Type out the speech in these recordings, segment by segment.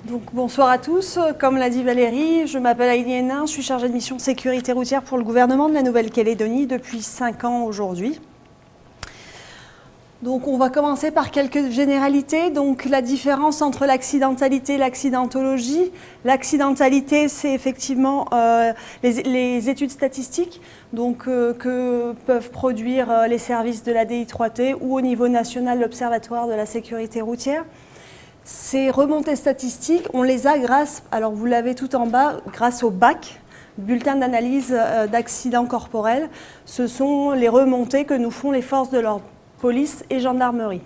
Donc, bonsoir à tous. Comme l'a dit Valérie, je m'appelle Heidi Hénin, je suis chargée de mission sécurité routière pour le gouvernement de la Nouvelle-Calédonie depuis 5 ans aujourd'hui. Donc on va commencer par quelques généralités. Donc la différence entre l'accidentalité et l'accidentologie. L'accidentalité, c'est effectivement les études statistiques que peuvent produire les services de la DI3T ou au niveau national l'Observatoire de la sécurité routière. Ces remontées statistiques, on les a grâce, alors vous l'avez tout en bas, grâce au BAC, bulletin d'analyse d'accidents corporels. Ce sont les remontées que nous font les forces de l'ordre, police et gendarmerie.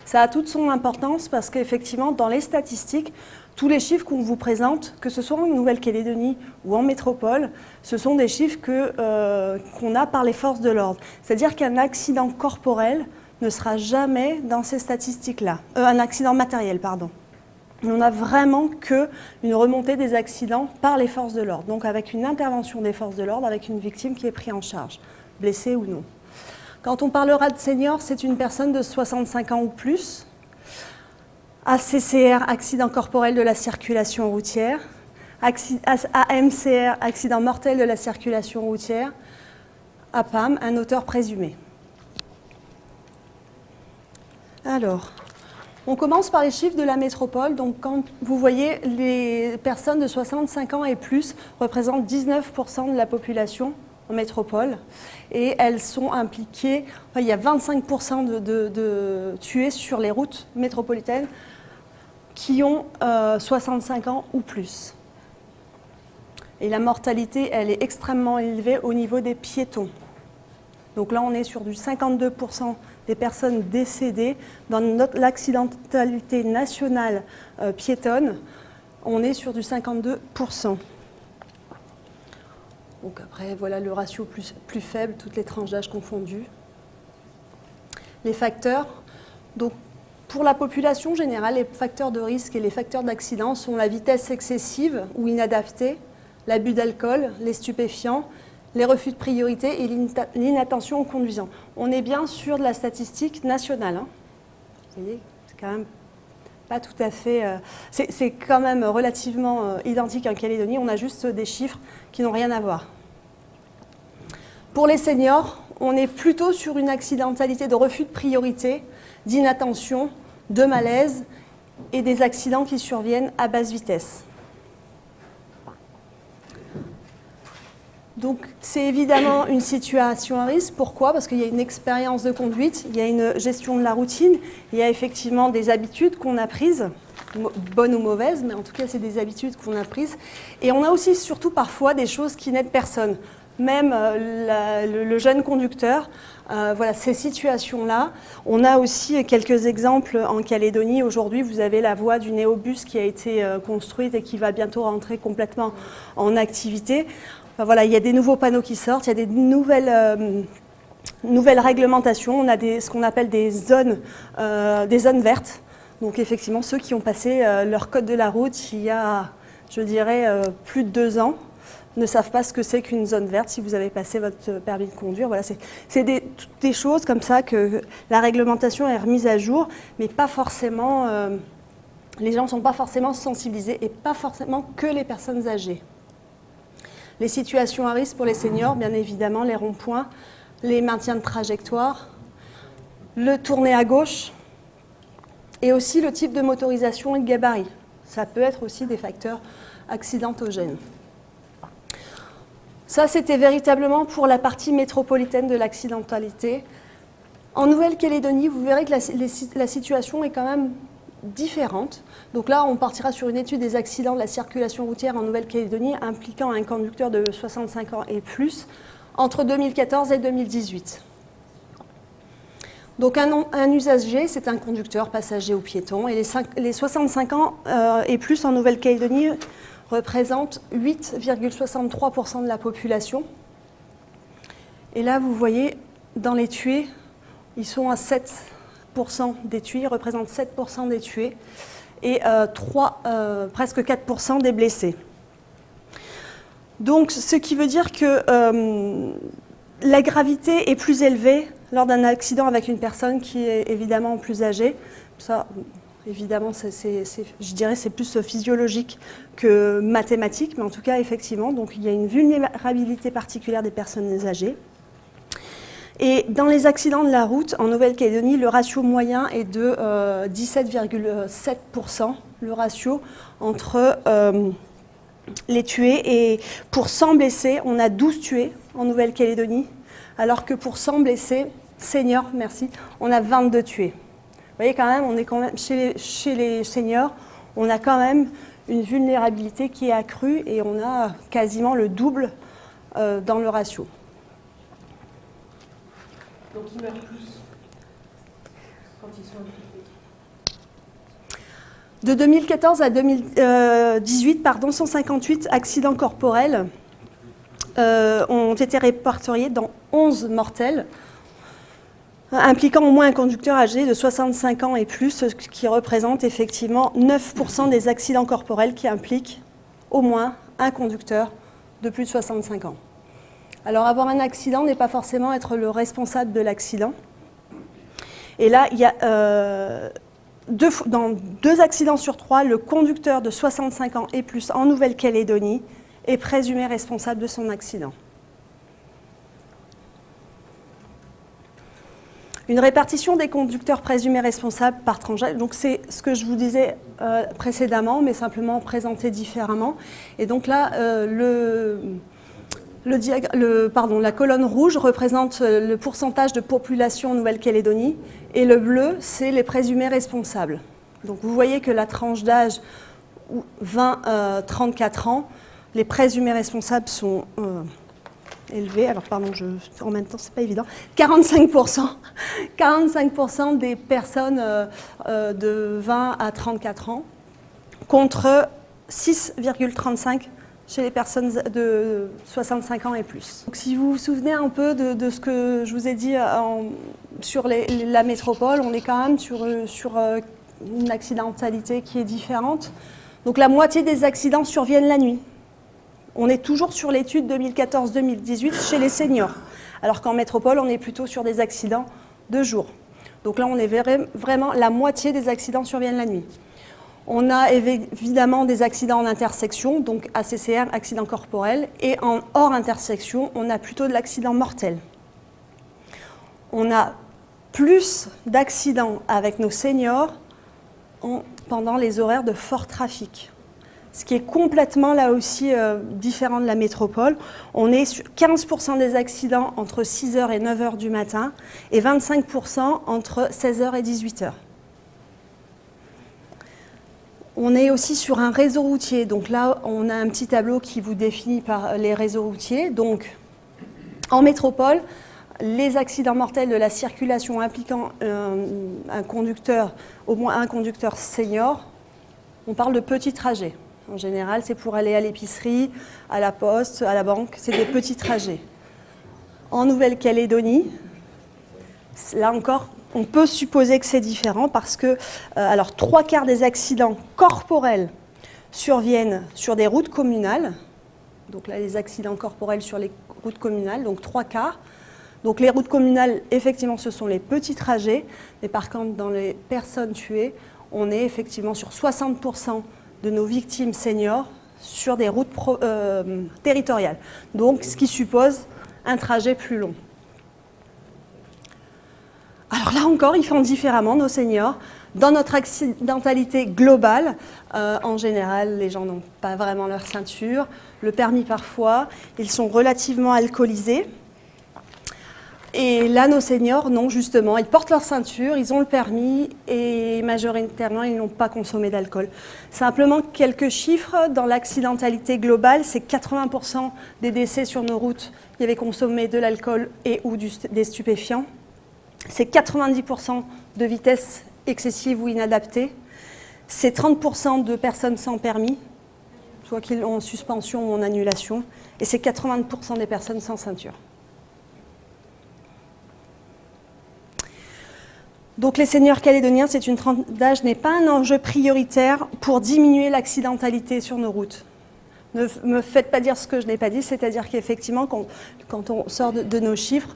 Ça a toute son importance parce qu'effectivement, dans les statistiques, tous les chiffres qu'on vous présente, que ce soit en Nouvelle-Calédonie ou en métropole, ce sont des chiffres qu'on a par les forces de l'ordre. C'est-à-dire qu'un accident corporel ne sera jamais dans ces statistiques-là. Un accident matériel, pardon. On n'a vraiment qu'une remontée des accidents par les forces de l'ordre. Donc avec une intervention des forces de l'ordre, avec une victime qui est prise en charge, blessée ou non. Quand on parlera de senior, c'est une personne de 65 ans ou plus. ACCR, accident corporel de la circulation routière. AMCR, accident mortel de la circulation routière. APAM, un auteur présumé. Alors, on commence par les chiffres de la métropole. Donc, quand vous voyez, les personnes de 65 ans et plus représentent 19% de la population en métropole. Et elles sont impliquées, il y a 25% de tués sur les routes métropolitaines qui ont 65 ans ou plus. Et la mortalité, elle est extrêmement élevée au niveau des piétons. Donc là, on est sur du 52% des personnes décédées. Dans l'accidentalité nationale piétonne, on est sur du 52%. Donc après, voilà le ratio plus faible, toutes les tranches d'âge confondues. Les facteurs, donc pour la population générale, les facteurs de risque et les facteurs d'accident sont la vitesse excessive ou inadaptée, l'abus d'alcool, les stupéfiants, les refus de priorité et l'inattention au conduisant. On est bien sur de la statistique nationale. Hein. Vous voyez, c'est quand même pas tout à fait... c'est quand même relativement identique en Calédonie. On a juste des chiffres qui n'ont rien à voir. Pour les seniors, on est plutôt sur une accidentalité de refus de priorité, d'inattention, de malaise et des accidents qui surviennent à basse vitesse. Donc, c'est évidemment une situation à risque. Pourquoi? Parce qu'il y a une expérience de conduite, il y a une gestion de la routine, il y a effectivement des habitudes qu'on a prises, bonnes ou mauvaises, mais en tout cas, c'est des habitudes qu'on a prises. Et on a aussi, surtout parfois, des choses qui n'aident personne. Même le jeune conducteur, voilà, ces situations-là. On a aussi quelques exemples en Calédonie. Aujourd'hui, vous avez la voie du Néobus qui a été construite et qui va bientôt rentrer complètement en activité. Enfin, voilà, il y a des nouveaux panneaux qui sortent, il y a des nouvelles réglementations. On a ce qu'on appelle des zones vertes. Donc effectivement, ceux qui ont passé leur code de la route il y a, je dirais, plus de 2 ans, ne savent pas ce que c'est qu'une zone verte si vous avez passé votre permis de conduire. Voilà, c'est des choses comme ça que la réglementation est remise à jour, mais pas forcément, les gens ne sont pas forcément sensibilisés et pas forcément que les personnes âgées. Les situations à risque pour les seniors, bien évidemment, les ronds-points, les maintiens de trajectoire, le tourner à gauche et aussi le type de motorisation et de gabarit. Ça peut être aussi des facteurs accidentogènes. Ça, c'était véritablement pour la partie métropolitaine de l'accidentalité. En Nouvelle-Calédonie, vous verrez que la situation est quand même différente. Donc là, on partira sur une étude des accidents de la circulation routière en Nouvelle-Calédonie impliquant un conducteur de 65 ans et plus entre 2014 et 2018. Donc un usager, c'est un conducteur, passager ou piéton. Et les 65 ans et plus en Nouvelle-Calédonie représentent 8,63% de la population. Et là, vous voyez, dans les tués, ils sont à 7% des tués, ils représentent 7% des tués et presque 4% des blessés. Donc, ce qui veut dire que la gravité est plus élevée lors d'un accident avec une personne qui est évidemment plus âgée. Ça, Évidemment, je dirais c'est plus physiologique que mathématique, mais en tout cas, effectivement, donc il y a une vulnérabilité particulière des personnes âgées. Et dans les accidents de la route, en Nouvelle-Calédonie, le ratio moyen est de 17,7%, le ratio entre les tués. Et pour 100 blessés, on a 12 tués en Nouvelle-Calédonie, alors que pour 100 blessés seniors, merci, on a 22 tués. Vous voyez quand même, on est quand même chez les seniors, on a quand même une vulnérabilité qui est accrue et on a quasiment le double dans le ratio. Donc ils meurent plus quand ils sont impliqués. De 2014 à 2018, 158 accidents corporels ont été répertoriés dans 11 mortels, impliquant au moins un conducteur âgé de 65 ans et plus, ce qui représente effectivement 9% des accidents corporels qui impliquent au moins un conducteur de plus de 65 ans. Alors avoir un accident n'est pas forcément être le responsable de l'accident. Et là, il y a dans 2 accidents sur 3, le conducteur de 65 ans et plus en Nouvelle-Calédonie est présumé responsable de son accident. Une répartition des conducteurs présumés responsables par tranche d'âge, donc c'est ce que je vous disais précédemment, mais simplement présenté différemment. Et donc là, la colonne rouge représente le pourcentage de population en Nouvelle-Calédonie et le bleu, c'est les présumés responsables. Donc vous voyez que la tranche d'âge 20-34 ans, les présumés responsables sont élevés. Alors pardon, en même temps, c'est pas évident. 45% des personnes de 20 à 34 ans contre 6,35 chez les personnes de 65 ans et plus. Donc, si vous vous souvenez un peu de ce que je vous ai dit sur la métropole, on est quand même sur une accidentalité qui est différente. Donc la moitié des accidents surviennent la nuit. On est toujours sur l'étude 2014-2018 chez les seniors, alors qu'en métropole, on est plutôt sur des accidents de jour. Donc là, on est vraiment la moitié des accidents surviennent la nuit. On a évidemment des accidents en intersection, donc ACCR, accident corporel, et en hors intersection, on a plutôt de l'accident mortel. On a plus d'accidents avec nos seniors pendant les horaires de fort trafic, ce qui est complètement là aussi différent de la métropole. On est sur 15% des accidents entre 6h et 9h du matin et 25% entre 16h et 18h. On est aussi sur un réseau routier. Donc là, on a un petit tableau qui vous définit par les réseaux routiers. Donc, en métropole, les accidents mortels de la circulation impliquant un conducteur, au moins un conducteur senior, on parle de petits trajets. En général, c'est pour aller à l'épicerie, à la poste, à la banque. C'est des petits trajets. En Nouvelle-Calédonie, là encore, on peut supposer que c'est différent parce que, alors, 3/4 des accidents corporels surviennent sur des routes communales. Donc là, les accidents corporels sur les routes communales, donc 3/4. Donc les routes communales, effectivement, ce sont les petits trajets. Mais par contre, dans les personnes tuées, on est effectivement sur 60% de nos victimes seniors sur des routes territoriales. Donc, ce qui suppose un trajet plus long. Alors là encore, ils font différemment, nos seniors. Dans notre accidentalité globale, en général, les gens n'ont pas vraiment leur ceinture, le permis parfois, ils sont relativement alcoolisés. Et là, nos seniors, non, justement, ils portent leur ceinture, ils ont le permis et majoritairement, ils n'ont pas consommé d'alcool. Simplement, quelques chiffres, dans l'accidentalité globale, c'est 80% des décès sur nos routes qui avaient consommé de l'alcool et ou des stupéfiants. C'est 90% de vitesse excessive ou inadaptée. C'est 30% de personnes sans permis, soit qu'ils ont en suspension ou en annulation. Et c'est 80% des personnes sans ceinture. Donc les seniors calédoniens, c'est une tranche d'âge n'est pas un enjeu prioritaire pour diminuer l'accidentalité sur nos routes. Ne me faites pas dire ce que je n'ai pas dit, c'est-à-dire qu'effectivement, quand on sort de nos chiffres,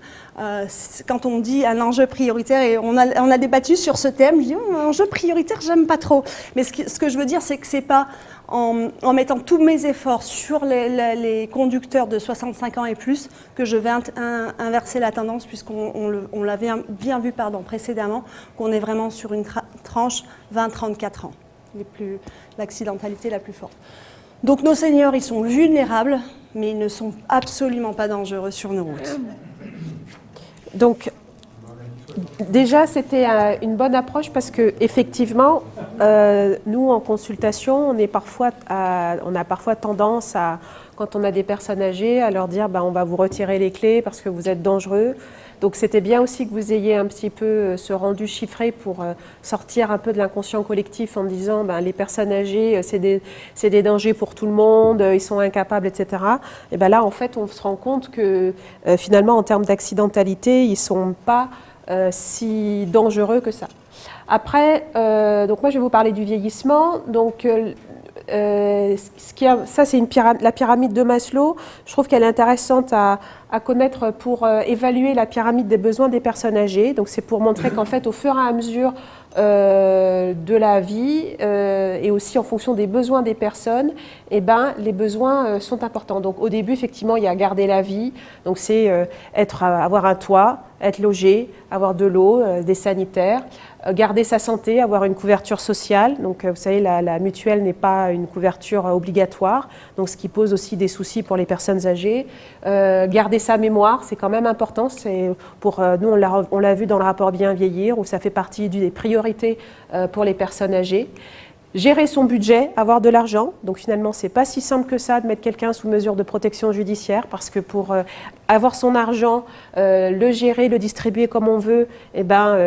quand on dit un enjeu prioritaire, et on a débattu sur ce thème, je dis un enjeu prioritaire, j'aime pas trop. Mais ce que je veux dire, c'est que c'est pas en mettant tous mes efforts sur les conducteurs de 65 ans et plus que je vais inverser la tendance, puisqu'on l'avait bien vu précédemment, qu'on est vraiment sur une tranche 20-34 ans, l'accidentalité la plus forte. Donc nos seniors, ils sont vulnérables, mais ils ne sont absolument pas dangereux sur nos routes. Donc, déjà, c'était une bonne approche parce qu'effectivement, nous, en consultation, on a parfois tendance à, quand on a des personnes âgées, à leur dire on va vous retirer les clés parce que vous êtes dangereux. Donc c'était bien aussi que vous ayez un petit peu ce rendu chiffré pour sortir un peu de l'inconscient collectif en disant les personnes âgées, c'est des dangers pour tout le monde, ils sont incapables, etc. Et là, en fait, on se rend compte que finalement, en termes d'accidentalité, ils ne sont pas si dangereux que ça. Après, donc moi, je vais vous parler du vieillissement. Donc, ça, c'est la pyramide de Maslow. Je trouve qu'elle est intéressante à connaître pour évaluer la pyramide des besoins des personnes âgées. Donc, c'est pour montrer qu'en fait, au fur et à mesure de la vie et aussi en fonction des besoins des personnes, les besoins sont importants. Donc, au début, effectivement, il y a garder la vie. Donc, c'est avoir un toit, être logé, avoir de l'eau, des sanitaires. Garder sa santé, avoir une couverture sociale. Donc, vous savez, la mutuelle n'est pas une couverture obligatoire, donc ce qui pose aussi des soucis pour les personnes âgées. Garder sa mémoire, c'est quand même important. C'est pour nous, on l'a vu dans le rapport Bien vieillir, où ça fait partie des priorités pour les personnes âgées. Gérer son budget, avoir de l'argent. Donc finalement, ce n'est pas si simple que ça de mettre quelqu'un sous mesure de protection judiciaire, parce que pour avoir son argent, le gérer, le distribuer comme on veut,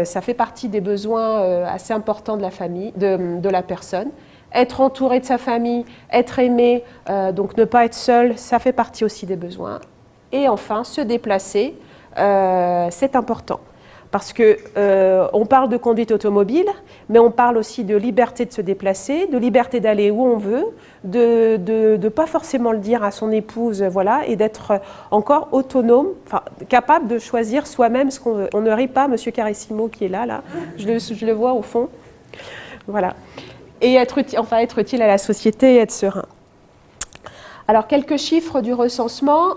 ça fait partie des besoins assez importants de la famille, de la personne. Être entouré de sa famille, être aimé, donc ne pas être seul, ça fait partie aussi des besoins. Et enfin, se déplacer, c'est important. Parce qu'on parle de conduite automobile, mais on parle aussi de liberté de se déplacer, de liberté d'aller où on veut, de ne pas forcément le dire à son épouse, voilà, et d'être encore autonome, capable de choisir soi-même ce qu'on veut. On ne rit pas, Monsieur Carissimo qui est là, je le vois au fond. Voilà. Et être utile à la société et être serein. Alors, quelques chiffres du recensement.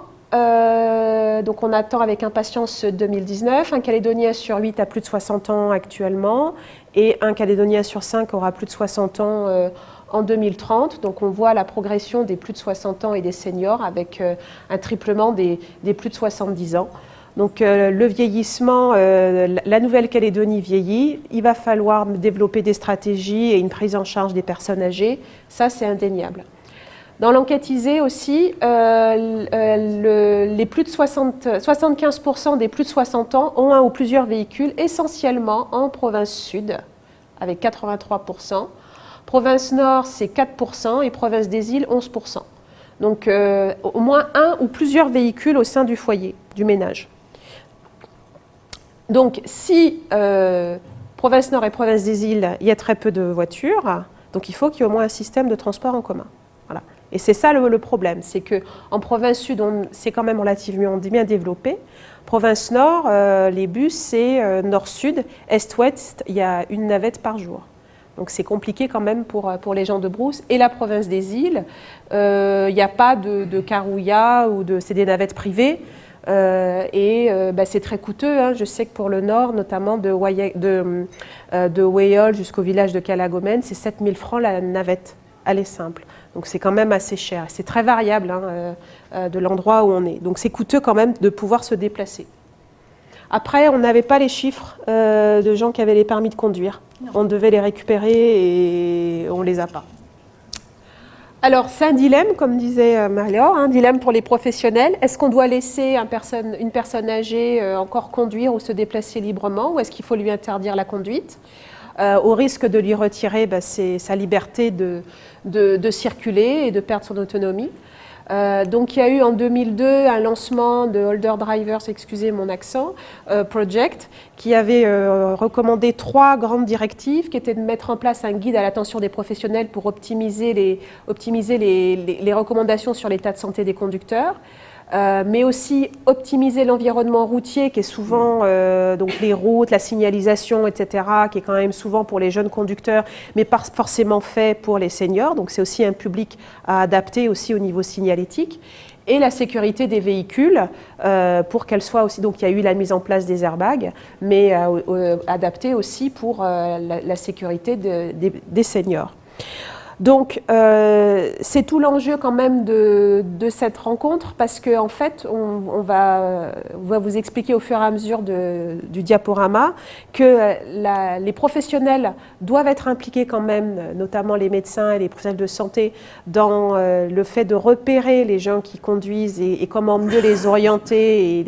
Donc on attend avec impatience 2019, un Calédonien sur 8 a plus de 60 ans actuellement et un Calédonien sur 5 aura plus de 60 ans en 2030. Donc on voit la progression des plus de 60 ans et des seniors avec un triplement des plus de 70 ans. Donc le vieillissement, la Nouvelle-Calédonie vieillit, il va falloir développer des stratégies et une prise en charge des personnes âgées, ça c'est indéniable. Dans l'enquête ISEE aussi, les plus de 75% des plus de 60 ans ont un ou plusieurs véhicules, essentiellement en province sud, avec 83%. Province nord, c'est 4% et province des îles, 11%. Donc au moins un ou plusieurs véhicules au sein du foyer, du ménage. Donc si province nord et province des îles, il y a très peu de voitures, donc il faut qu'il y ait au moins un système de transport en commun. Voilà. Et c'est ça le problème, c'est qu'en province sud, c'est quand même relativement bien développé. Province nord, les bus, c'est nord-sud, est-ouest, il y a une navette par jour. Donc c'est compliqué quand même pour les gens de brousse. Et la province des îles, il n'y a pas de carouilla, c'est des navettes privées. C'est très coûteux, hein. Je sais que pour le nord, notamment de Wéol jusqu'au village de Calagomène, c'est 7 000 francs la navette, aller simple. Donc c'est quand même assez cher. C'est très variable de l'endroit où on est. Donc c'est coûteux quand même de pouvoir se déplacer. Après, on n'avait pas les chiffres de gens qui avaient les permis de conduire. Non. On devait les récupérer et on ne les a pas. Alors c'est un dilemme, comme disait Marie-Laure, un dilemme pour les professionnels. Est-ce qu'on doit laisser une personne âgée encore conduire ou se déplacer librement, ou est-ce qu'il faut lui interdire la conduite au risque de lui retirer sa liberté de circuler et de perdre son autonomie. Donc il y a eu en 2002 un lancement de Older Drivers, excusez mon accent, Project, qui avait recommandé 3 grandes directives, qui étaient de mettre en place un guide à l'attention des professionnels pour optimiser les recommandations sur l'état de santé des conducteurs, mais aussi optimiser l'environnement routier qui est souvent donc les routes, la signalisation, etc., qui est quand même souvent pour les jeunes conducteurs, mais pas forcément fait pour les seniors. Donc c'est aussi un public à adapter aussi au niveau signalétique. Et la sécurité des véhicules pour qu'elle soit aussi. Donc il y a eu la mise en place des airbags, mais adaptée aussi pour la sécurité des seniors. Donc, c'est tout l'enjeu quand même de cette rencontre parce qu'en fait, on va vous expliquer au fur et à mesure du diaporama que les professionnels doivent être impliqués quand même, notamment les médecins et les professionnels de santé, dans le fait de repérer les gens qui conduisent et comment mieux les orienter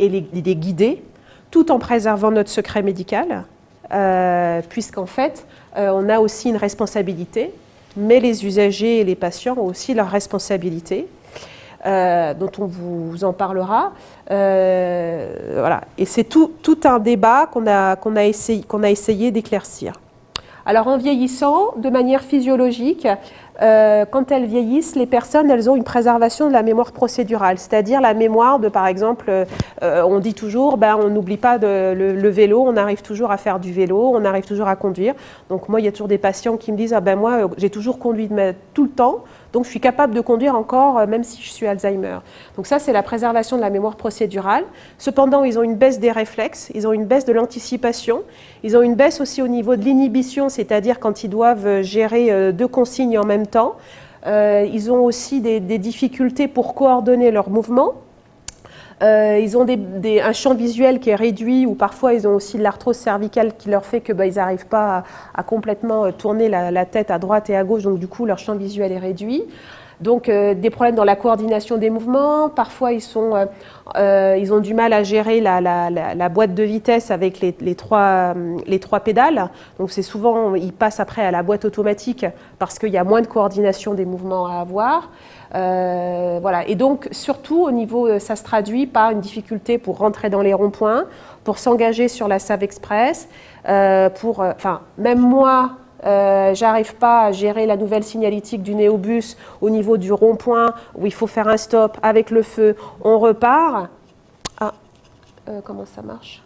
et les guider, tout en préservant notre secret médical, puisqu'en fait, on a aussi une responsabilité, mais les usagers et les patients ont aussi leur responsabilité, dont on vous en parlera. Voilà. Et c'est tout un débat qu'on a essayé d'éclaircir. Alors en vieillissant, de manière physiologique, quand elles vieillissent, les personnes, elles ont une préservation de la mémoire procédurale, c'est-à-dire la mémoire de, par exemple, on dit toujours, on n'oublie pas le vélo, on arrive toujours à faire du vélo, on arrive toujours à conduire. Donc moi, il y a toujours des patients qui me disent, moi, j'ai toujours conduit tout le temps, donc je suis capable de conduire encore, même si je suis Alzheimer. Donc ça, c'est la préservation de la mémoire procédurale. Cependant, ils ont une baisse des réflexes, ils ont une baisse de l'anticipation, ils ont une baisse aussi au niveau de l'inhibition, c'est-à-dire quand ils doivent gérer 2 consignes en même temps. Ils ont aussi des difficultés pour coordonner leurs mouvements. Ils ont un champ visuel qui est réduit ou parfois ils ont aussi de l'arthrose cervicale qui leur fait qu'ils n'arrivent pas à complètement tourner la tête à droite et à gauche, donc du coup leur champ visuel est réduit. Donc des problèmes dans la coordination des mouvements, parfois ils ont du mal à gérer la boîte de vitesse avec les trois pédales, donc c'est souvent, ils passent après à la boîte automatique parce qu'il y a moins de coordination des mouvements à avoir. Voilà. Et donc surtout au niveau, ça se traduit par une difficulté pour rentrer dans les ronds-points, pour s'engager sur la SAV Express, même moi, j'arrive pas à gérer la nouvelle signalétique du néobus au niveau du rond-point où il faut faire un stop avec le feu, on repart. Comment ça marche ?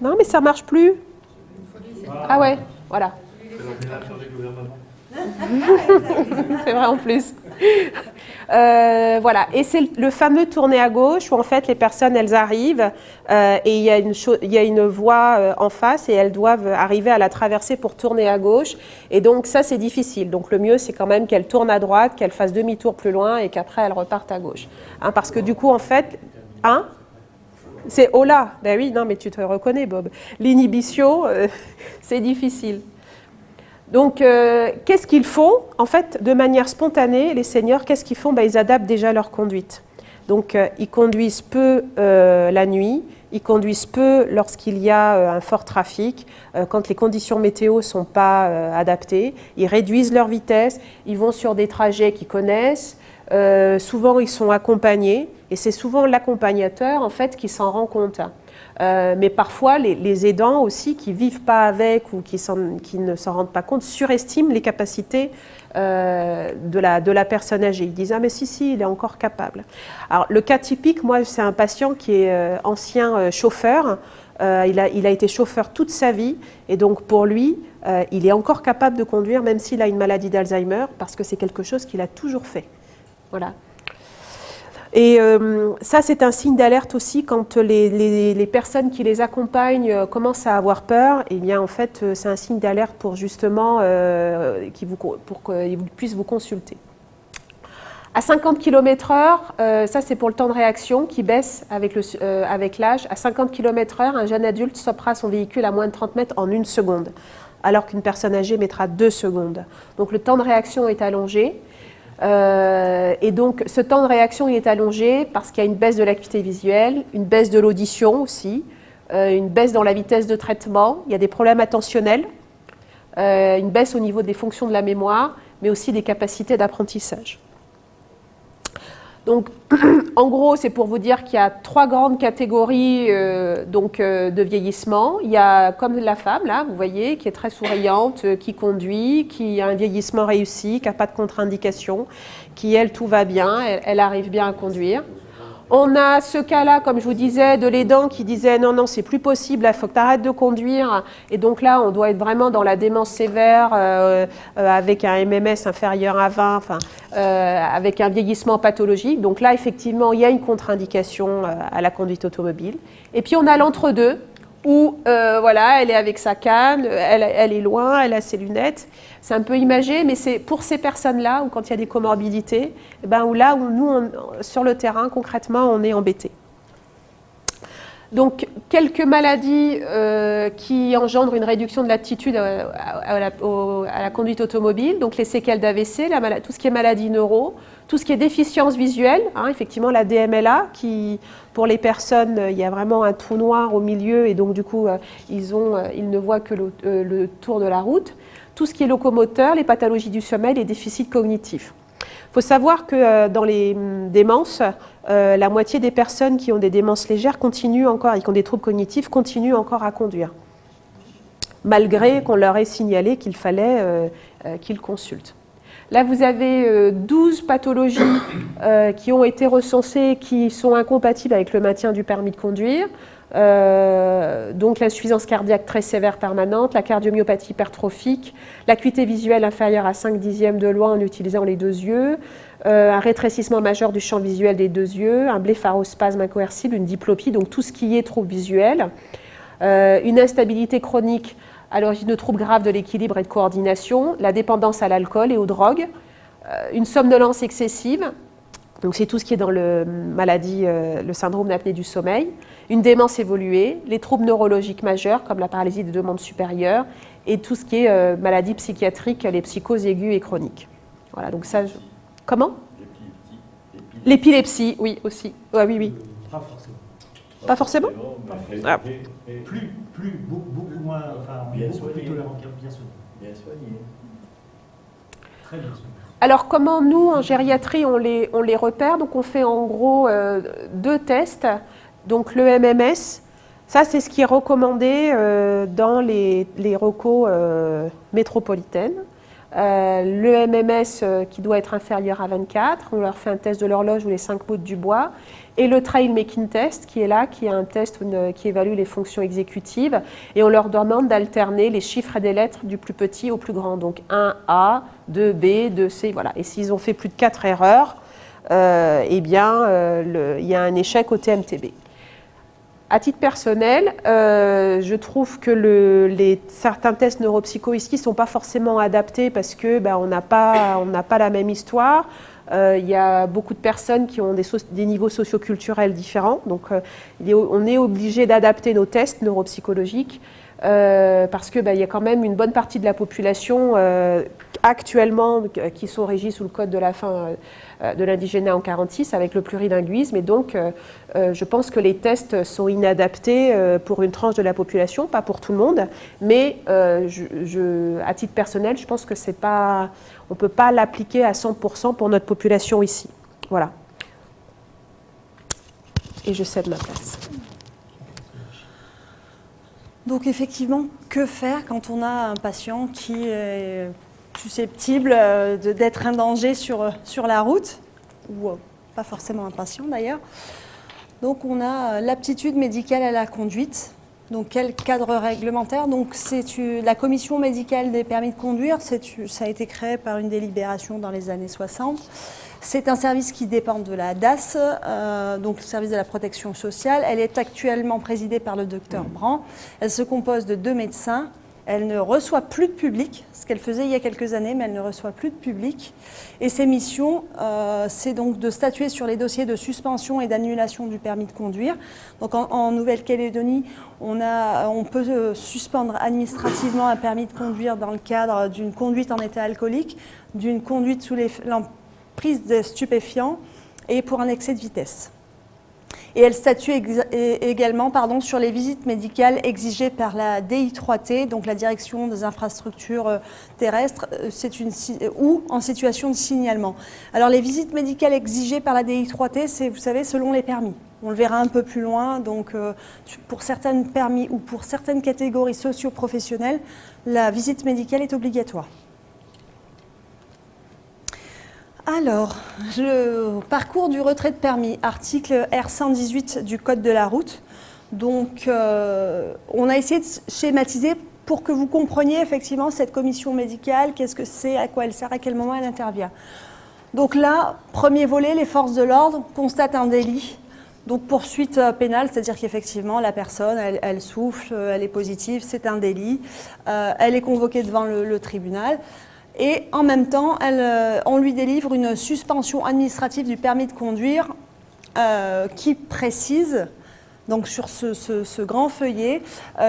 Non, mais ça marche plus. Ah ouais, voilà. C'est vrai en plus. Voilà, et c'est le fameux tourner à gauche où en fait les personnes elles arrivent et il y a une voie en face et elles doivent arriver à la traverser pour tourner à gauche, et donc ça c'est difficile. Donc le mieux c'est quand même qu'elles tournent à droite, qu'elles fassent demi-tour plus loin et qu'après elles repartent à gauche. Parce que du coup en fait, c'est oh là, ben oui, non mais tu te reconnais Bob. L'inhibition, c'est difficile. Donc, qu'est-ce qu'ils font ? En fait, de manière spontanée, les seniors, qu'est-ce qu'ils font ? Ils adaptent déjà leur conduite. Donc, ils conduisent peu la nuit, ils conduisent peu lorsqu'il y a un fort trafic, quand les conditions météo ne sont pas adaptées. Ils réduisent leur vitesse, ils vont sur des trajets qu'ils connaissent. Souvent, ils sont accompagnés, et c'est souvent l'accompagnateur, en fait, qui s'en rend compte. Mais parfois, les aidants aussi, qui ne vivent pas avec ou qui ne s'en rendent pas compte, surestiment les capacités de la personne âgée. Ils disent « Ah mais si, il est encore capable ». Alors, le cas typique, moi, c'est un patient qui est ancien chauffeur. Il a été chauffeur toute sa vie, et donc pour lui, il est encore capable de conduire, même s'il a une maladie d'Alzheimer, parce que c'est quelque chose qu'il a toujours fait. Voilà. Et ça, c'est un signe d'alerte aussi quand les personnes qui les accompagnent commencent à avoir peur. Eh bien, en fait, c'est un signe d'alerte pour justement pour qu'ils puissent vous consulter. À 50 km/h, ça c'est pour le temps de réaction qui baisse avec l'âge. À 50 km/h, un jeune adulte stoppera son véhicule à moins de 30 mètres en 1 seconde, alors qu'une personne âgée mettra 2 secondes. Donc le temps de réaction est allongé. Et donc ce temps de réaction il est allongé parce qu'il y a une baisse de l'acuité visuelle, une baisse de l'audition aussi, une baisse dans la vitesse de traitement, il y a des problèmes attentionnels, une baisse au niveau des fonctions de la mémoire, mais aussi des capacités d'apprentissage. Donc, en gros, c'est pour vous dire qu'il y a 3 grandes catégories de vieillissement. Il y a comme la femme, là, vous voyez, qui est très souriante, qui conduit, qui a un vieillissement réussi, qui n'a pas de contre-indication, qui, elle, tout va bien, elle arrive bien à conduire. On a ce cas-là, comme je vous disais, de l'aidant qui disait non, non, c'est plus possible, il faut que tu arrêtes de conduire. Et donc là, on doit être vraiment dans la démence sévère avec un MMS inférieur à 20, avec un vieillissement pathologique. Donc là, effectivement, il y a une contre-indication à la conduite automobile. Et puis on a l'entre-deux où voilà, elle est avec sa canne, elle est loin, elle a ses lunettes. C'est un peu imagé, mais c'est pour ces personnes-là, où quand il y a des comorbidités, où là où nous, sur le terrain, concrètement, on est embêtés. Donc, quelques maladies qui engendrent une réduction de l'aptitude à la conduite automobile, donc les séquelles d'AVC, tout ce qui est maladie neuro, tout ce qui est déficience visuelle, effectivement la DMLA, qui, pour les personnes, il y a vraiment un trou noir au milieu et donc du coup, ils ne voient que le tour de la route. Tout ce qui est locomoteur, les pathologies du sommeil, les déficits cognitifs. Il faut savoir que dans les démences, la moitié des personnes qui ont des démences légères continuent encore, et qui ont des troubles cognitifs, continuent encore à conduire, malgré qu'on leur ait signalé qu'il fallait qu'ils consultent. Là, vous avez 12 pathologies qui ont été recensées, qui sont incompatibles avec le maintien du permis de conduire. Donc l'insuffisance cardiaque très sévère permanente, la cardiomyopathie hypertrophique, l'acuité visuelle inférieure à 5/10 de loin en utilisant les 2 yeux, un rétrécissement majeur du champ visuel des 2 yeux, un blépharospasme incoercible, une diplopie, donc tout ce qui est trouble visuel, une instabilité chronique à l'origine de troubles graves de l'équilibre et de coordination, la dépendance à l'alcool et aux drogues, une somnolence excessive. Donc c'est tout ce qui est dans le syndrome d'apnée du sommeil, une démence évoluée, les troubles neurologiques majeurs comme la paralysie des 2 membres supérieurs et tout ce qui est maladie psychiatrique, les psychoses aiguës et chroniques. Voilà, donc ça... Comment ? L'épilepsie, oui, aussi. Ouais, oui. Pas forcément. Pas forcément ? Beaucoup moins, bien beaucoup soigné. plus tolérant, bien soigné. Bien soigné. Très bien soigné. Alors, comment nous, en gériatrie, on les repère ? Donc, on fait en gros 2 tests. Donc, le MMS, ça, c'est ce qui est recommandé dans les recos métropolitaines. Le MMS qui doit être inférieur à 24, on leur fait un test de l'horloge ou les 5 mots du bois. Et le Trail Making Test, qui est là, qui est un test qui évalue les fonctions exécutives. Et on leur demande d'alterner les chiffres et des lettres du plus petit au plus grand. Donc 1A, 2B, 2C, voilà. Et s'ils ont fait plus de 4 erreurs, il y a un échec au TMTB. À titre personnel, je trouve que certains tests neuropsycho ici ne sont pas forcément adaptés parce qu'on n'a pas la même histoire. Il y a beaucoup de personnes qui ont des niveaux socioculturels différents. Donc, on est obligé d'adapter nos tests neuropsychologiques parce qu'il y a quand même une bonne partie de la population actuellement qui sont régis sous le code de la fin de l'indigénat en 46 avec le plurilinguisme. Et donc, je pense que les tests sont inadaptés pour une tranche de la population, pas pour tout le monde. Mais à titre personnel, je pense que on ne peut pas l'appliquer à 100% pour notre population ici. Voilà. Et je cède ma place. Donc effectivement, que faire quand on a un patient qui est susceptible d'être un danger sur la route, ou pas forcément un patient d'ailleurs. Donc on a l'aptitude médicale à la conduite. Donc quel cadre réglementaire? Donc c'est la commission médicale des permis de conduire, ça a été créé par une délibération dans les années 60. C'est un service qui dépend de la DAS, donc le service de la protection sociale. Elle est actuellement présidée par le docteur Brand. Elle se compose de 2 médecins. Elle ne reçoit plus de public, ce qu'elle faisait il y a quelques années, mais elle ne reçoit plus de public. Et ses missions, c'est donc de statuer sur les dossiers de suspension et d'annulation du permis de conduire. Donc en Nouvelle-Calédonie, on peut suspendre administrativement un permis de conduire dans le cadre d'une conduite en état alcoolique, d'une conduite sous l'emprise de stupéfiants et pour un excès de vitesse. Et elle statue également sur les visites médicales exigées par la DI3T, donc la Direction des infrastructures terrestres, ou en situation de signalement. Alors les visites médicales exigées par la DI3T, c'est, vous savez, selon les permis. On le verra un peu plus loin, donc pour certains permis ou pour certaines catégories socio-professionnelles, la visite médicale est obligatoire. Alors, le parcours du retrait de permis, article R118 du Code de la route. Donc, on a essayé de schématiser pour que vous compreniez effectivement cette commission médicale, qu'est-ce que c'est, à quoi elle sert, à quel moment elle intervient. Donc là, premier volet, les forces de l'ordre constatent un délit. Donc poursuite pénale, c'est-à-dire qu'effectivement la personne, elle souffle, elle est positive, c'est un délit, elle est convoquée devant le tribunal et en même temps, on lui délivre une suspension administrative du permis de conduire qui précise, donc sur ce grand feuillet,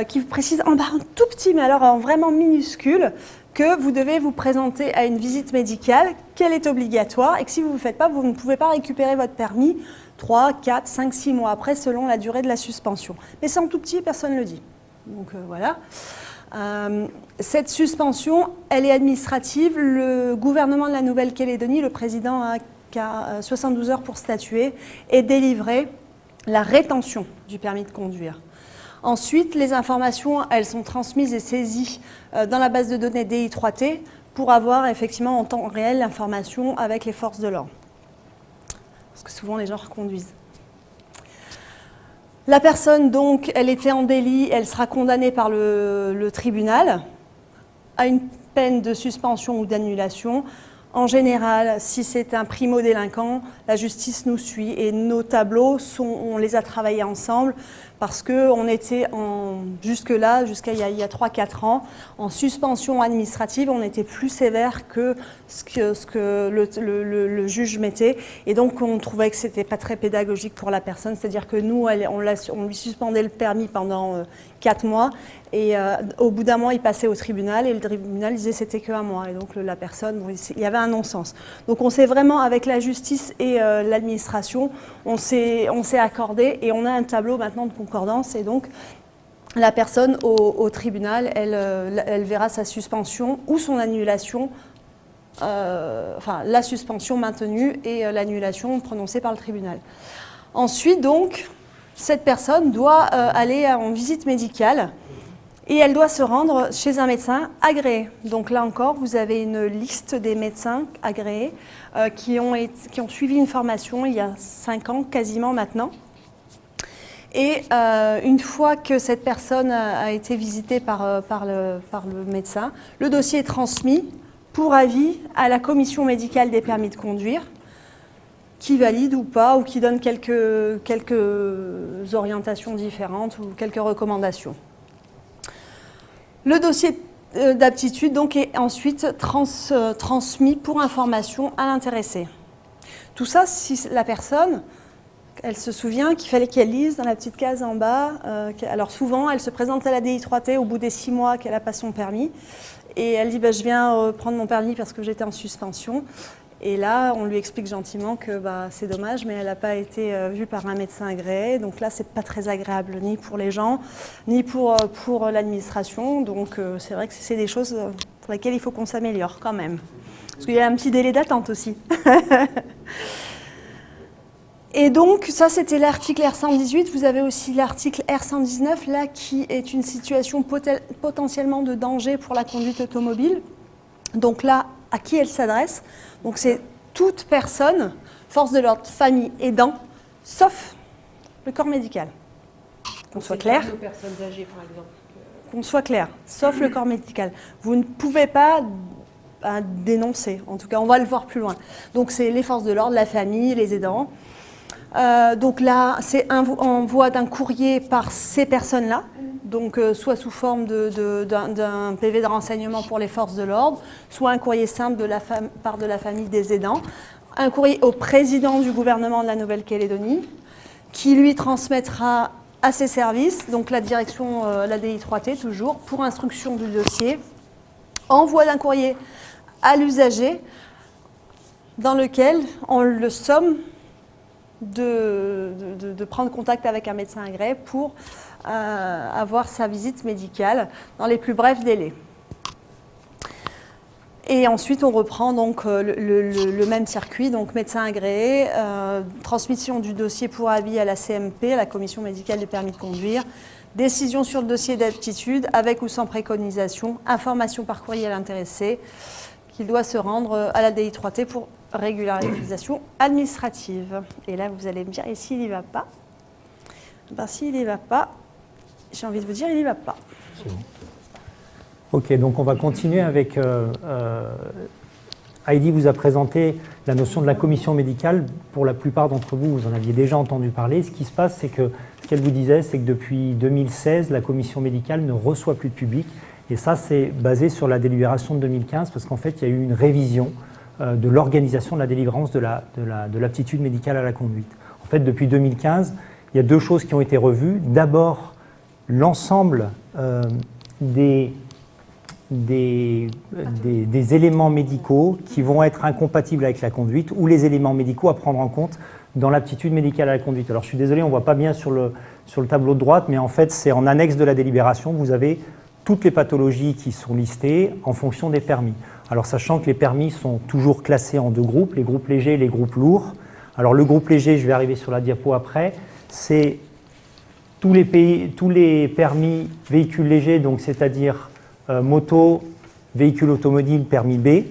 qui précise en bas un tout petit, mais alors en vraiment minuscule, que vous devez vous présenter à une visite médicale, qu'elle est obligatoire et que si vous ne le faites pas, vous ne pouvez pas récupérer votre permis 3, 4, 5, 6 mois après, selon la durée de la suspension. Mais c'est en tout petit et personne ne le dit. Donc voilà. Cette suspension, elle est administrative. Le gouvernement de la Nouvelle-Calédonie, le président a 72 heures pour statuer et délivrer la rétention du permis de conduire. Ensuite, les informations, elles sont transmises et saisies dans la base de données DI3T pour avoir effectivement en temps réel l'information avec les forces de l'ordre. Parce que souvent les gens reconduisent. La personne, donc, elle était en délit, elle sera condamnée par le tribunal à une peine de suspension ou d'annulation. En général, si c'est un primo-délinquant, la justice nous suit et nos tableaux, on les a travaillés ensemble parce qu'on était jusque-là, jusqu'à il y a 3-4 ans, en suspension administrative, on était plus sévère que ce que le juge mettait. Et donc, on trouvait que ce n'était pas très pédagogique pour la personne. C'est-à-dire que nous, on lui suspendait le permis pendant 4 mois. Et au bout d'un mois, il passait au tribunal et le tribunal disait que c'était qu'un mois. Et donc, la personne, il y avait un non-sens. Donc, on s'est vraiment, avec la justice et l'administration, on s'est accordé et on a un tableau maintenant de concordance. Et donc, la personne au tribunal, elle verra sa suspension ou son annulation, enfin la suspension maintenue et l'annulation prononcée par le tribunal. Ensuite, donc, cette personne doit aller en visite médicale et elle doit se rendre chez un médecin agréé. Donc là encore, vous avez une liste des médecins agréés qui ont suivi une formation il y a 5 ans quasiment maintenant. Et une fois que cette personne a été visitée par le médecin, le dossier est transmis pour avis à la commission médicale des permis de conduire, qui valide ou pas, ou qui donne quelques orientations différentes ou quelques recommandations. Le dossier d'aptitude donc est ensuite transmis pour information à l'intéressé. Tout ça, si la personne, elle se souvient qu'il fallait qu'elle lise dans la petite case en bas. Alors souvent, elle se présente à la DI3T au bout des 6 mois qu'elle n'a pas son permis. Et elle dit je viens prendre mon permis parce que j'étais en suspension. Et là, on lui explique gentiment que c'est dommage, mais elle n'a pas été vue par un médecin agréé. Donc là, c'est pas très agréable, ni pour les gens, ni pour l'administration. Donc c'est vrai que c'est des choses pour lesquelles il faut qu'on s'améliore quand même. Parce qu'il y a un petit délai d'attente aussi. Et donc, ça, c'était l'article R118. Vous avez aussi l'article R119, là, qui est une situation potentiellement de danger pour la conduite automobile. Donc là, à qui elle s'adresse? Donc c'est toute personne, force de l'ordre, famille, aidant, sauf le corps médical. Qu'on soit clair. Aux personnes âgées, par exemple. Qu'on soit clair, sauf le corps médical. Vous ne pouvez pas dénoncer. En tout cas, on va le voir plus loin. Donc c'est les forces de l'ordre, la famille, les aidants. Donc là, c'est envoi d'un courrier par ces personnes-là, donc soit sous forme d'un PV de renseignement pour les forces de l'ordre, soit un courrier simple part de la famille des aidants, un courrier au président du gouvernement de la Nouvelle-Calédonie, qui lui transmettra à ses services, donc la direction, la DI3T toujours, pour instruction du dossier, envoi d'un courrier à l'usager, dans lequel on le somme de prendre contact avec un médecin agréé pour avoir sa visite médicale dans les plus brefs délais. Et ensuite, on reprend donc le même circuit, donc médecin agréé, transmission du dossier pour avis à la CMP, la Commission médicale du permis de conduire, décision sur le dossier d'aptitude avec ou sans préconisation, information par courrier à l'intéressé, qu'il doit se rendre à la DI3T pour régularisation administrative. Et là, vous allez me dire, et s'il n'y va pas? Ben, s'il n'y va pas, j'ai envie de vous dire, il n'y va pas. Ok, donc on va continuer avec... Heidi vous a présenté la notion de la commission médicale. Pour la plupart d'entre vous, vous en aviez déjà entendu parler. Ce qui se passe, c'est que, ce qu'elle vous disait, c'est que depuis 2016, la commission médicale ne reçoit plus de public. Et ça, c'est basé sur la délibération de 2015, parce qu'en fait, il y a eu une révision de l'organisation de la délivrance de l'aptitude médicale à la conduite. En fait, depuis 2015, il y a deux choses qui ont été revues. D'abord, l'ensemble des éléments médicaux qui vont être incompatibles avec la conduite ou les éléments médicaux à prendre en compte dans l'aptitude médicale à la conduite. Alors je suis désolé, on ne voit pas bien sur le tableau de droite, mais en fait c'est en annexe de la délibération, vous avez toutes les pathologies qui sont listées en fonction des permis. Alors sachant que les permis sont toujours classés en deux groupes, les groupes légers et les groupes lourds. Alors le groupe léger, je vais arriver sur la diapo après, c'est tous les permis véhicules légers, donc c'est-à-dire moto, véhicule automobile, permis B.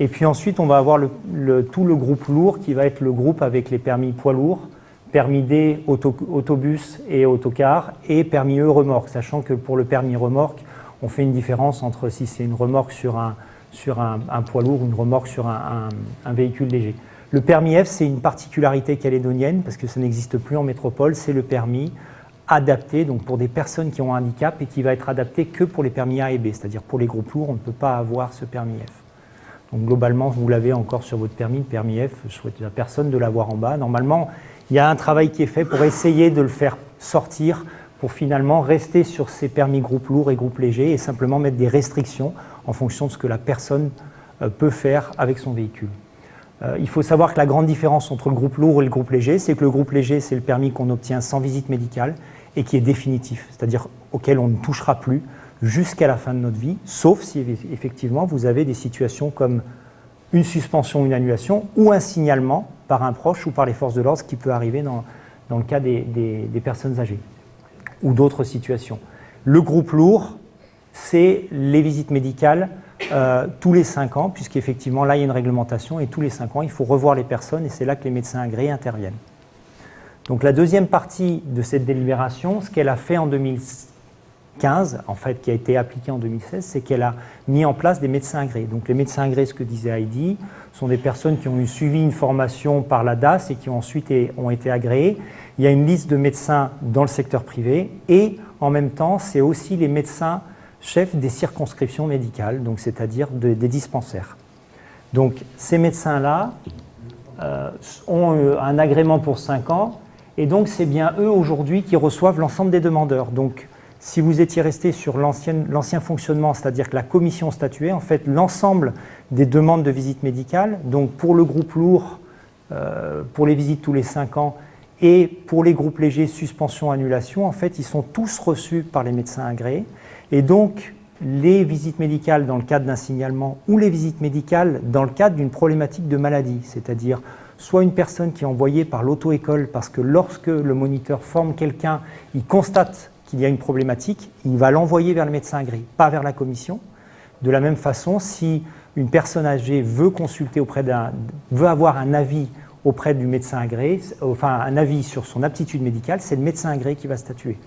Et puis ensuite, on va avoir tout le groupe lourd qui va être le groupe avec les permis poids lourds, permis D, autobus et autocar, et permis E, remorque, sachant que pour le permis remorque, on fait une différence entre si c'est une remorque sur un poids lourd ou une remorque sur un véhicule léger. Le permis F, c'est une particularité calédonienne, parce que ça n'existe plus en métropole, c'est le permis adapté donc pour des personnes qui ont un handicap et qui va être adapté que pour les permis A et B, c'est-à-dire pour les groupes lourds, on ne peut pas avoir ce permis F. Donc globalement, vous l'avez encore sur votre permis, le permis F, je souhaite à personne de l'avoir en bas. Normalement, il y a un travail qui est fait pour essayer de le faire sortir, pour finalement rester sur ces permis groupes lourds et groupes légers et simplement mettre des restrictions en fonction de ce que la personne peut faire avec son véhicule. Il faut savoir que la grande différence entre le groupe lourd et le groupe léger, c'est que le groupe léger, c'est le permis qu'on obtient sans visite médicale et qui est définitif, c'est-à-dire auquel on ne touchera plus jusqu'à la fin de notre vie, sauf si effectivement vous avez des situations comme une suspension, une annulation ou un signalement par un proche ou par les forces de l'ordre, ce qui peut arriver dans le cas des personnes âgées ou d'autres situations. Le groupe lourd, c'est les visites médicales tous les 5 ans, puisqu'effectivement là il y a une réglementation et tous les 5 ans il faut revoir les personnes et c'est là que les médecins agréés interviennent. Donc la deuxième partie de cette délibération, ce qu'elle a fait en 2015, en fait qui a été appliqué en 2016, c'est qu'elle a mis en place des médecins agréés. Donc les médecins agréés, ce que disait Heidi, sont des personnes qui ont suivi une formation par la DAS et qui ensuite ont été agréés. Il y a une liste de médecins dans le secteur privé et en même temps c'est aussi les médecins chefs des circonscriptions médicales, donc c'est-à-dire des dispensaires. Donc ces médecins-là ont un agrément pour 5 ans et donc c'est bien eux aujourd'hui qui reçoivent l'ensemble des demandeurs. Donc si vous étiez resté sur l'ancien fonctionnement, c'est-à-dire que la commission statuait, en fait l'ensemble des demandes de visite médicale, donc pour le groupe lourd, pour les visites tous les 5 ans et pour les groupes légers, suspension, annulation, en fait ils sont tous reçus par les médecins agréés. Et donc, les visites médicales dans le cadre d'un signalement ou les visites médicales dans le cadre d'une problématique de maladie, c'est-à-dire soit une personne qui est envoyée par l'auto-école parce que lorsque le moniteur forme quelqu'un, il constate qu'il y a une problématique, il va l'envoyer vers le médecin agréé, pas vers la commission. De la même façon, si une personne âgée veut consulter veut avoir un avis auprès du médecin agréé, enfin un avis sur son aptitude médicale, c'est le médecin agréé qui va statuer.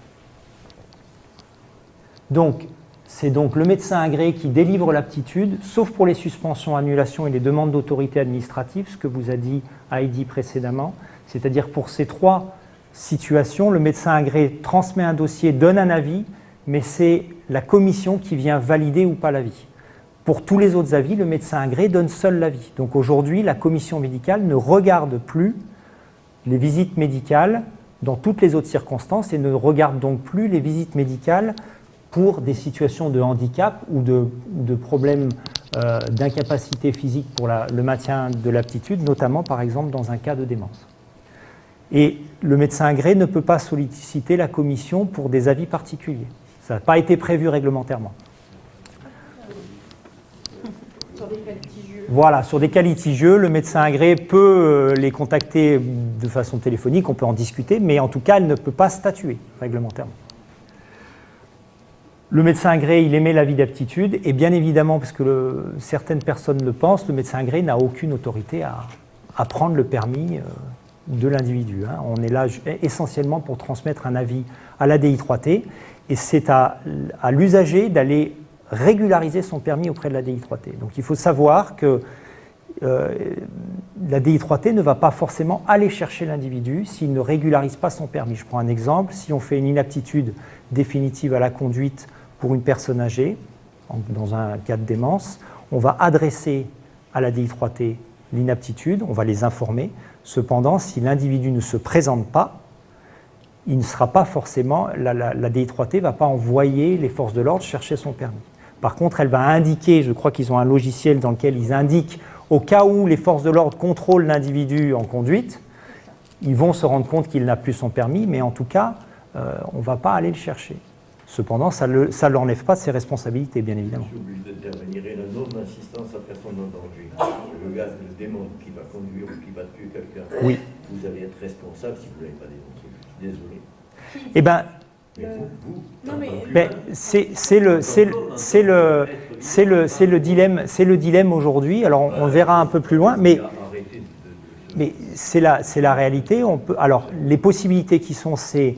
Donc, c'est donc le médecin agréé qui délivre l'aptitude, sauf pour les suspensions, annulations et les demandes d'autorité administrative, ce que vous a dit Heidi précédemment. C'est-à-dire pour ces 3 situations, le médecin agréé transmet un dossier, donne un avis, mais c'est la commission qui vient valider ou pas l'avis. Pour tous les autres avis, le médecin agréé donne seul l'avis. Donc aujourd'hui, la commission médicale ne regarde plus les visites médicales dans toutes les autres circonstances et ne regarde donc plus les visites médicales pour des situations de handicap ou de problèmes d'incapacité physique pour le maintien de l'aptitude, notamment par exemple dans un cas de démence. Et le médecin agréé ne peut pas solliciter la commission pour des avis particuliers. Ça n'a pas été prévu réglementairement. Sur des cas litigieux. Voilà, sur des cas litigieux, le médecin agréé peut les contacter de façon téléphonique, on peut en discuter, mais en tout cas, elle ne peut pas statuer réglementairement. Le médecin agréé, il émet l'avis d'aptitude, et bien évidemment, parce que certaines personnes le pensent, le médecin agréé n'a aucune autorité à prendre le permis de l'individu. Hein. On est là essentiellement pour transmettre un avis à l'ADI3T, et c'est à l'usager d'aller régulariser son permis auprès de l'ADI3T. Donc il faut savoir que l'ADI3T ne va pas forcément aller chercher l'individu s'il ne régularise pas son permis. Je prends un exemple, si on fait une inaptitude définitive à la conduite pour une personne âgée, dans un cas de démence, on va adresser à l'ADI3T l'inaptitude, on va les informer. Cependant, si l'individu ne se présente pas, il ne sera pas forcément, la DI3T ne va pas envoyer les forces de l'ordre chercher son permis. Par contre, elle va indiquer, je crois qu'ils ont un logiciel dans lequel ils indiquent, au cas où les forces de l'ordre contrôlent l'individu en conduite, ils vont se rendre compte qu'il n'a plus son permis, mais en tout cas, on ne va pas aller le chercher. Cependant, ça ne l'enlève pas de ses responsabilités, bien évidemment. Je suis obligé d'intervenir et la non-assistance à personne en danger. Le gars, le démon qui va conduire ou qui va tuer quelqu'un, oui. Vous allez être responsable si vous ne l'avez pas démontré. Je suis désolé. Eh bien, c'est le dilemme aujourd'hui. Alors, on verra un peu plus loin, mais c'est la réalité. Alors, les possibilités qui sont, c'est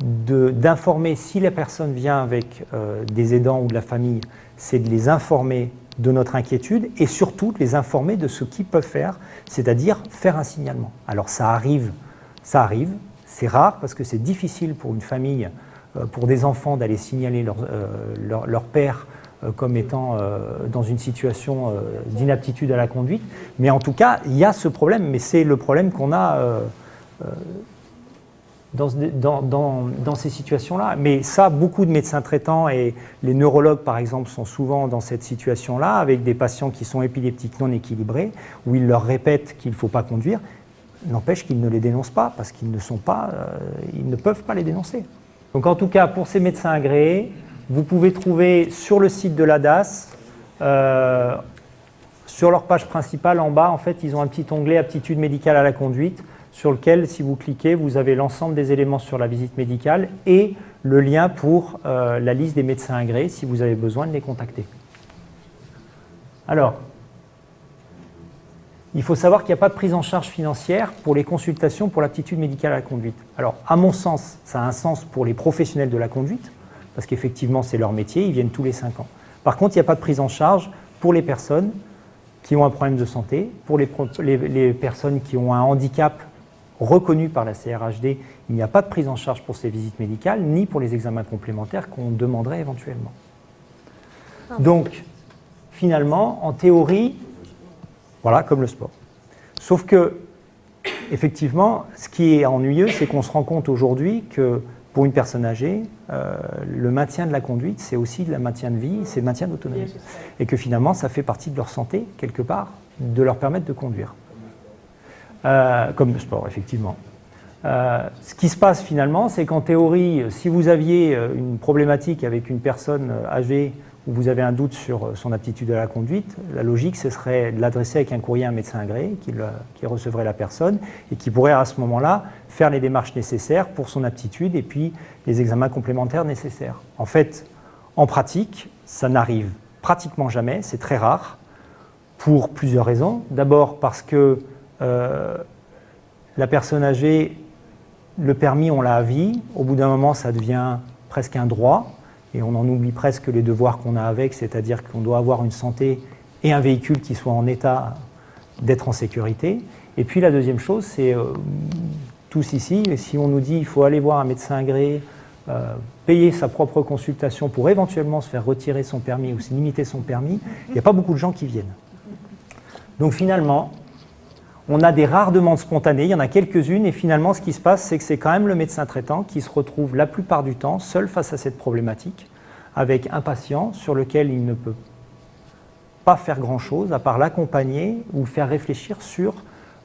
d'informer, si la personne vient avec des aidants ou de la famille, c'est de les informer de notre inquiétude et surtout de les informer de ce qu'ils peuvent faire, c'est-à-dire faire un signalement. Alors ça arrive, c'est rare parce que c'est difficile pour une famille, pour des enfants d'aller signaler leur père comme étant dans une situation d'inaptitude à la conduite, mais en tout cas, il y a ce problème, mais c'est le problème qu'on a dans ces situations-là. Mais ça, beaucoup de médecins traitants et les neurologues, par exemple, sont souvent dans cette situation-là, avec des patients qui sont épileptiques non équilibrés, où ils leur répètent qu'il ne faut pas conduire, n'empêche qu'ils ne les dénoncent pas, parce qu'ils ils ne peuvent pas les dénoncer. Donc en tout cas, pour ces médecins agréés, vous pouvez trouver sur le site de l'ADAS, sur leur page principale, en bas, en fait, ils ont un petit onglet « Aptitude médicale à la conduite », sur lequel, si vous cliquez, vous avez l'ensemble des éléments sur la visite médicale et le lien pour la liste des médecins agréés si vous avez besoin de les contacter. Alors, il faut savoir qu'il n'y a pas de prise en charge financière pour les consultations pour l'aptitude médicale à la conduite. Alors, à mon sens, ça a un sens pour les professionnels de la conduite, parce qu'effectivement, c'est leur métier, ils viennent tous les 5 ans. Par contre, il n'y a pas de prise en charge pour les personnes qui ont un problème de santé, pour les personnes qui ont un handicap reconnu par la CRHD, il n'y a pas de prise en charge pour ces visites médicales, ni pour les examens complémentaires qu'on demanderait éventuellement. Donc, finalement, en théorie, voilà, comme le sport. Sauf que, effectivement, ce qui est ennuyeux, c'est qu'on se rend compte aujourd'hui que pour une personne âgée, le maintien de la conduite, c'est aussi le maintien de vie, c'est le maintien d'autonomie. Et que finalement, ça fait partie de leur santé, quelque part, de leur permettre de conduire. Comme le sport, effectivement. Ce qui se passe finalement, c'est qu'en théorie, si vous aviez une problématique avec une personne âgée où vous avez un doute sur son aptitude à la conduite, la logique, ce serait de l'adresser avec un courrier à un médecin agréé qui recevrait la personne et qui pourrait à ce moment-là faire les démarches nécessaires pour son aptitude et puis les examens complémentaires nécessaires. En fait, en pratique, ça n'arrive pratiquement jamais, c'est très rare, pour plusieurs raisons. D'abord parce que la personne âgée, le permis, on l'a à vie. Au bout d'un moment, ça devient presque un droit et on en oublie presque les devoirs qu'on a avec, c'est-à-dire qu'on doit avoir une santé et un véhicule qui soit en état d'être en sécurité. Et puis la deuxième chose, c'est tous ici, si on nous dit qu'il faut aller voir un médecin agréé, payer sa propre consultation pour éventuellement se faire retirer son permis ou se limiter son permis, il n'y a pas beaucoup de gens qui viennent. Donc finalement, on a des rares demandes spontanées, il y en a quelques-unes, et finalement, ce qui se passe, c'est que c'est quand même le médecin traitant qui se retrouve la plupart du temps seul face à cette problématique, avec un patient sur lequel il ne peut pas faire grand-chose, à part l'accompagner ou faire réfléchir sur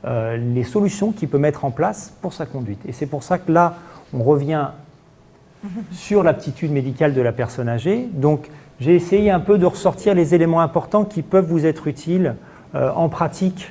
les solutions qu'il peut mettre en place pour sa conduite. Et c'est pour ça que là, on revient sur l'aptitude médicale de la personne âgée. Donc, j'ai essayé un peu de ressortir les éléments importants qui peuvent vous être utiles en pratique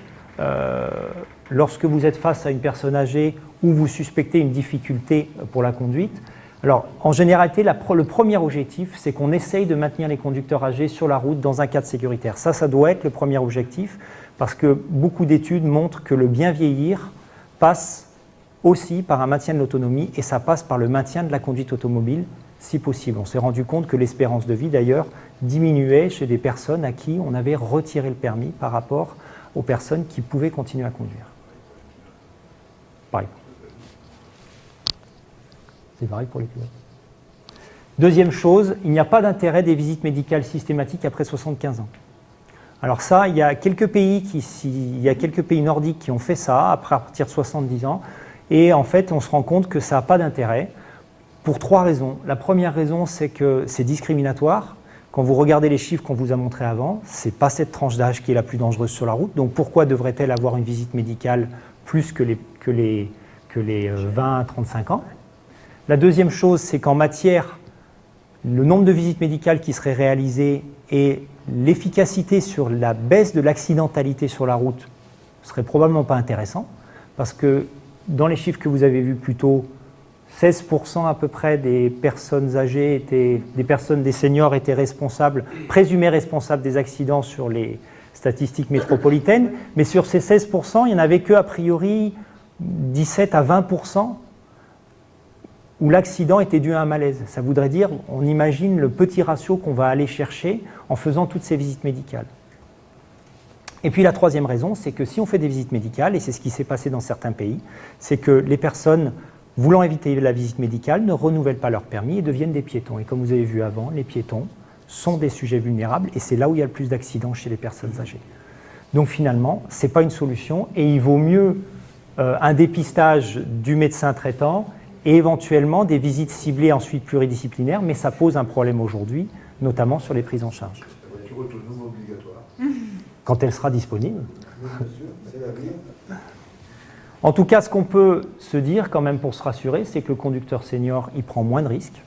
lorsque vous êtes face à une personne âgée ou vous suspectez une difficulté pour la conduite. Alors, en généralité, le premier objectif, c'est qu'on essaye de maintenir les conducteurs âgés sur la route dans un cadre sécuritaire. Ça doit être le premier objectif, parce que beaucoup d'études montrent que le bien vieillir passe aussi par un maintien de l'autonomie, et ça passe par le maintien de la conduite automobile, si possible. On s'est rendu compte que l'espérance de vie, d'ailleurs, diminuait chez des personnes à qui on avait retiré le permis par rapport aux personnes qui pouvaient continuer à conduire. Pareil. C'est pareil pour les pilotes. Deuxième chose, il n'y a pas d'intérêt des visites médicales systématiques après 75 ans. Alors ça, il y a quelques pays nordiques qui ont fait ça à partir de 70 ans. Et en fait, on se rend compte que ça n'a pas d'intérêt pour 3 raisons. La première raison, c'est que c'est discriminatoire. Quand vous regardez les chiffres qu'on vous a montrés avant, ce n'est pas cette tranche d'âge qui est la plus dangereuse sur la route. Donc pourquoi devrait-elle avoir une visite médicale plus que les 20-35 ans? La deuxième chose, c'est qu'en matière, le nombre de visites médicales qui seraient réalisées et l'efficacité sur la baisse de l'accidentalité sur la route ne serait probablement pas intéressant, parce que dans les chiffres que vous avez vus plus tôt, 16% à peu près des personnes âgées, des seniors étaient présumés responsables des accidents sur les statistiques métropolitaines, mais sur ces 16%, il n'y en avait que a priori 17 à 20% où l'accident était dû à un malaise. Ça voudrait dire, on imagine le petit ratio qu'on va aller chercher en faisant toutes ces visites médicales. Et puis la troisième raison, c'est que si on fait des visites médicales, et c'est ce qui s'est passé dans certains pays, c'est que les personnes voulant éviter la visite médicale ne renouvellent pas leur permis et deviennent des piétons. Et comme vous avez vu avant, les piétons sont des sujets vulnérables et c'est là où il y a le plus d'accidents chez les personnes âgées. Donc finalement, ce n'est pas une solution et il vaut mieux un dépistage du médecin traitant et éventuellement des visites ciblées ensuite pluridisciplinaires, mais ça pose un problème aujourd'hui, notamment sur les prises en charge. La voiture autonome obligatoire. Quand elle sera disponible. Bien sûr, c'est l'avenir. En tout cas, ce qu'on peut se dire quand même pour se rassurer, c'est que le conducteur senior, il prend moins de risques,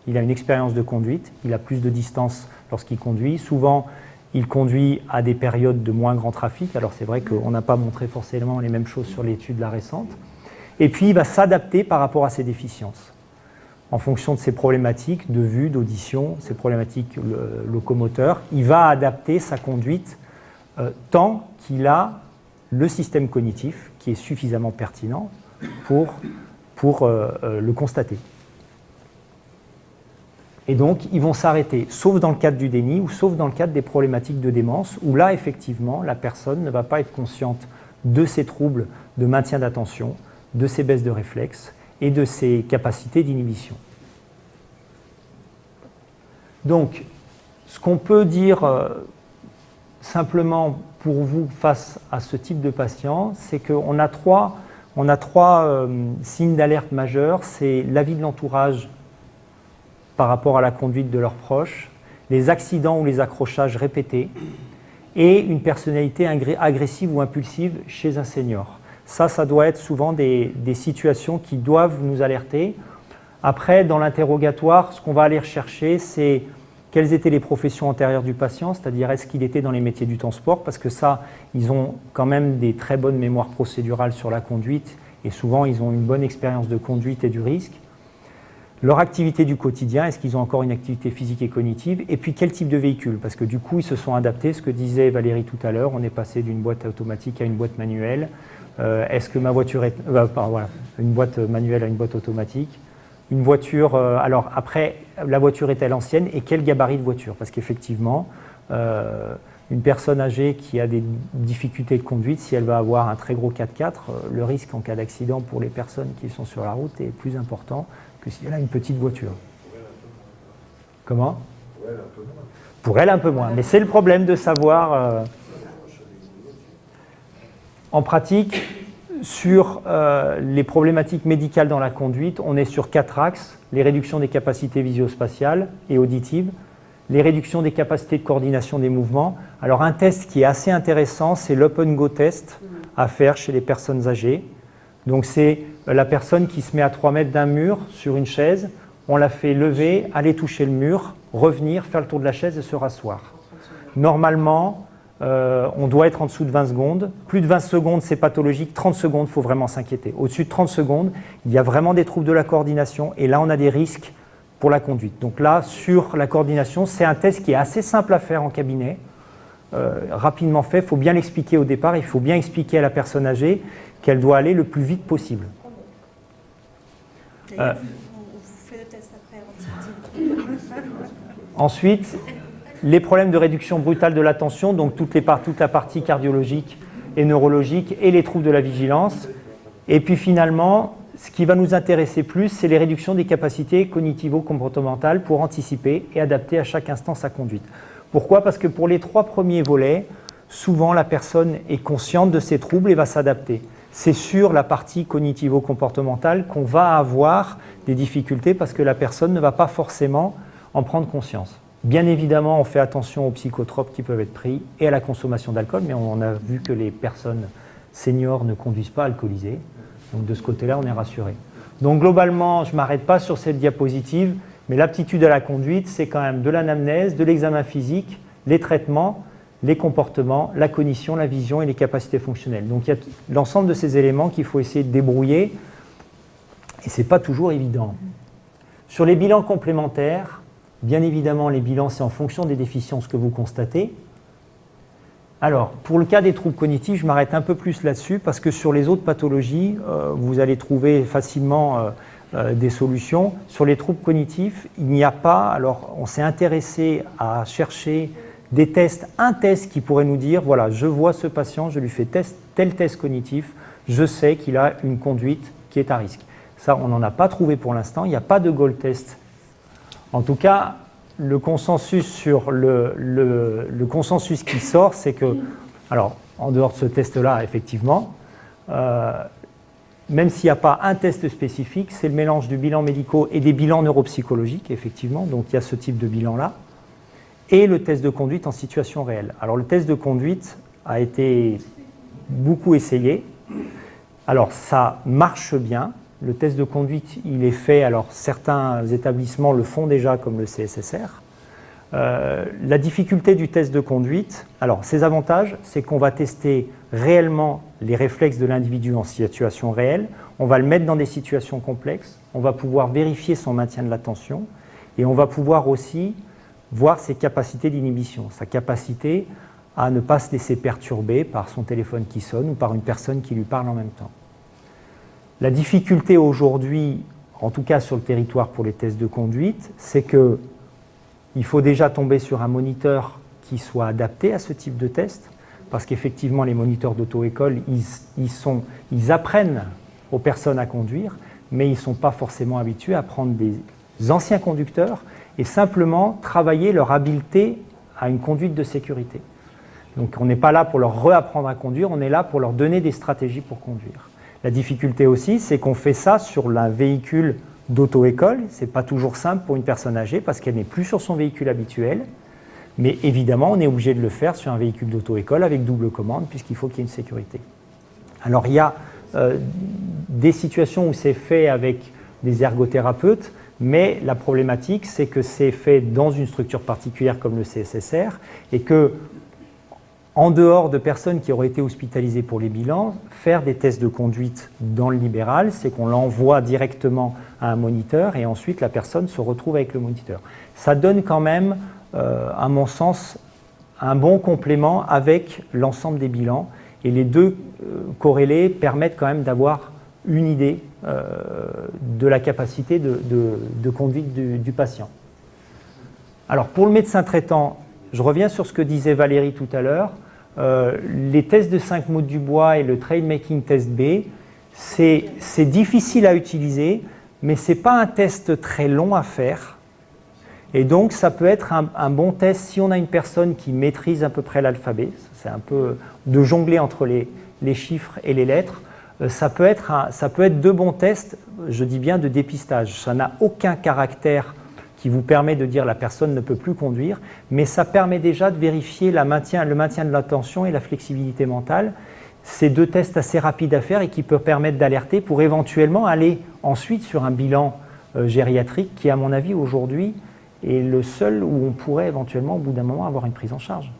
il a une expérience de conduite, il a plus de distance lorsqu'il conduit. Souvent, il conduit à des périodes de moins grand trafic. Alors c'est vrai qu'on n'a pas montré forcément les mêmes choses sur l'étude la récente. Et puis, il va s'adapter par rapport à ses déficiences, en fonction de ses problématiques de vue, d'audition, ses problématiques locomoteurs. Il va adapter sa conduite tant qu'il a le système cognitif qui est suffisamment pertinent pour le constater. Et donc, ils vont s'arrêter, sauf dans le cadre du déni ou sauf dans le cadre des problématiques de démence, où là, effectivement, la personne ne va pas être consciente de ses troubles de maintien d'attention, de ses baisses de réflexes et de ses capacités d'inhibition. Donc, ce qu'on peut dire simplement pour vous face à ce type de patient, c'est qu'on a trois signes d'alerte majeurs. C'est l'avis de l'entourage par rapport à la conduite de leurs proches, les accidents ou les accrochages répétés et une personnalité agressive ou impulsive chez un senior. Ça doit être souvent des situations qui doivent nous alerter. Après, dans l'interrogatoire, ce qu'on va aller rechercher, c'est quelles étaient les professions antérieures du patient, c'est-à-dire est-ce qu'il était dans les métiers du transport, parce que ça, ils ont quand même des très bonnes mémoires procédurales sur la conduite et souvent ils ont une bonne expérience de conduite et du risque. Leur activité du quotidien, est-ce qu'ils ont encore une activité physique et cognitive, et puis quel type de véhicule, parce que du coup ils se sont adaptés, ce que disait Valérie tout à l'heure, on est passé d'une boîte automatique à une boîte manuelle. Est-ce que ma voiture est... voilà, une boîte manuelle à une boîte automatique. Une voiture, alors après, la voiture est-elle ancienne et quel gabarit de voiture? Parce qu'effectivement, une personne âgée qui a des difficultés de conduite, si elle va avoir un très gros 4x4, le risque en cas d'accident pour les personnes qui sont sur la route est plus important que si elle a une petite voiture. Comment? Pour elle un peu moins. Mais c'est le problème de savoir... En pratique, sur les problématiques médicales dans la conduite, on est sur 4 axes. Les réductions des capacités visio-spatiales et auditives, les réductions des capacités de coordination des mouvements. Alors un test qui est assez intéressant, c'est l'Open Go Test à faire chez les personnes âgées. Donc c'est la personne qui se met à 3 mètres d'un mur sur une chaise, on la fait lever, aller toucher le mur, revenir, faire le tour de la chaise et se rasseoir. Normalement, on doit être en dessous de 20 secondes. Plus de 20 secondes, c'est pathologique. 30 secondes, il faut vraiment s'inquiéter. Au-dessus de 30 secondes, il y a vraiment des troubles de la coordination et là, on a des risques pour la conduite. Donc là, sur la coordination, c'est un test qui est assez simple à faire en cabinet, rapidement fait. Il faut bien l'expliquer au départ, il faut bien expliquer à la personne âgée qu'elle doit aller le plus vite possible. On vous fait le test après. Ensuite, les problèmes de réduction brutale de l'attention, donc toute la partie cardiologique et neurologique et les troubles de la vigilance. Et puis finalement, ce qui va nous intéresser plus, c'est les réductions des capacités cognitivo-comportementales pour anticiper et adapter à chaque instant sa conduite. Pourquoi ? Parce que pour les 3 premiers volets, souvent la personne est consciente de ses troubles et va s'adapter. C'est sur la partie cognitivo-comportementale qu'on va avoir des difficultés parce que la personne ne va pas forcément en prendre conscience. Bien évidemment, on fait attention aux psychotropes qui peuvent être pris et à la consommation d'alcool, mais on a vu que les personnes seniors ne conduisent pas alcoolisées. Donc de ce côté-là, on est rassuré. Donc globalement, je ne m'arrête pas sur cette diapositive, mais l'aptitude à la conduite, c'est quand même de l'anamnèse, de l'examen physique, les traitements, les comportements, la cognition, la vision et les capacités fonctionnelles. Donc il y a l'ensemble de ces éléments qu'il faut essayer de débrouiller, et ce n'est pas toujours évident. Sur les bilans complémentaires, bien évidemment, les bilans, c'est en fonction des déficiences que vous constatez. Alors, pour le cas des troubles cognitifs, je m'arrête un peu plus là-dessus parce que sur les autres pathologies, vous allez trouver facilement des solutions. Sur les troubles cognitifs, il n'y a pas, alors on s'est intéressé à chercher des tests, un test qui pourrait nous dire, voilà, je vois ce patient, je lui fais tel test cognitif, je sais qu'il a une conduite qui est à risque. Ça, on n'en a pas trouvé pour l'instant, il n'y a pas de gold test. En tout cas, le consensus sur le consensus qui sort, c'est que, alors en dehors de ce test-là, effectivement, même s'il n'y a pas un test spécifique, c'est le mélange du bilan médicaux et des bilans neuropsychologiques, effectivement, donc il y a ce type de bilan-là, et le test de conduite en situation réelle. Alors le test de conduite a été beaucoup essayé, alors ça marche bien. Le test de conduite, il est fait, alors certains établissements le font déjà comme le CSSR. La difficulté du test de conduite, alors ses avantages, c'est qu'on va tester réellement les réflexes de l'individu en situation réelle, on va le mettre dans des situations complexes, on va pouvoir vérifier son maintien de l'attention et on va pouvoir aussi voir ses capacités d'inhibition, sa capacité à ne pas se laisser perturber par son téléphone qui sonne ou par une personne qui lui parle en même temps. La difficulté aujourd'hui, en tout cas sur le territoire pour les tests de conduite, c'est qu'il faut déjà tomber sur un moniteur qui soit adapté à ce type de test, parce qu'effectivement les moniteurs d'auto-école, ils apprennent aux personnes à conduire, mais ils ne sont pas forcément habitués à prendre des anciens conducteurs et simplement travailler leur habileté à une conduite de sécurité. Donc on n'est pas là pour leur réapprendre à conduire, on est là pour leur donner des stratégies pour conduire. La difficulté aussi, c'est qu'on fait ça sur un véhicule d'auto-école. Ce n'est pas toujours simple pour une personne âgée parce qu'elle n'est plus sur son véhicule habituel. Mais évidemment, on est obligé de le faire sur un véhicule d'auto-école avec double commande puisqu'il faut qu'il y ait une sécurité. Alors il y a des situations où c'est fait avec des ergothérapeutes, mais la problématique, c'est que c'est fait dans une structure particulière comme le CSSR et que en dehors de personnes qui auraient été hospitalisées pour les bilans, faire des tests de conduite dans le libéral, c'est qu'on l'envoie directement à un moniteur et ensuite la personne se retrouve avec le moniteur. Ça donne quand même, à mon sens, un bon complément avec l'ensemble des bilans et les deux corrélés permettent quand même d'avoir une idée de la capacité de conduite du patient. Alors pour le médecin traitant, je reviens sur ce que disait Valérie tout à l'heure. Les tests de 5 mots du bois et le Trail Making Test B, c'est difficile à utiliser, mais ce n'est pas un test très long à faire. Et donc, ça peut être un bon test si on a une personne qui maîtrise à peu près l'alphabet. C'est un peu de jongler entre les chiffres et les lettres. Ça peut être deux bons tests, je dis bien de dépistage. Ça n'a aucun caractère qui vous permet de dire la personne ne peut plus conduire, mais ça permet déjà de vérifier le maintien de l'attention et la flexibilité mentale. c'est 2 tests assez rapides à faire et qui peuvent permettre d'alerter pour éventuellement aller ensuite sur un bilan gériatrique qui, à mon avis, aujourd'hui, est le seul où on pourrait éventuellement, au bout d'un moment, avoir une prise en charge.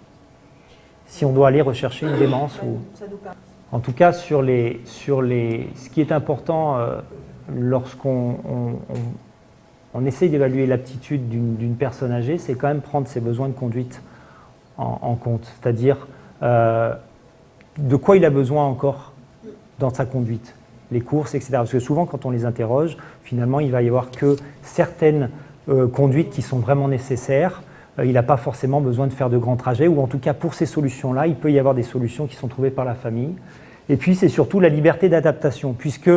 Si on doit aller rechercher une démence ou... En tout cas, ce qui est important lorsqu'on on essaye d'évaluer l'aptitude d'une personne âgée, c'est quand même prendre ses besoins de conduite en compte. C'est-à-dire de quoi il a besoin encore dans sa conduite, les courses, etc. Parce que souvent, quand on les interroge, finalement, il va y avoir que certaines conduites qui sont vraiment nécessaires. Il n'a pas forcément besoin de faire de grands trajets, ou en tout cas, pour ces solutions-là, il peut y avoir des solutions qui sont trouvées par la famille. Et puis, c'est surtout la liberté d'adaptation, puisque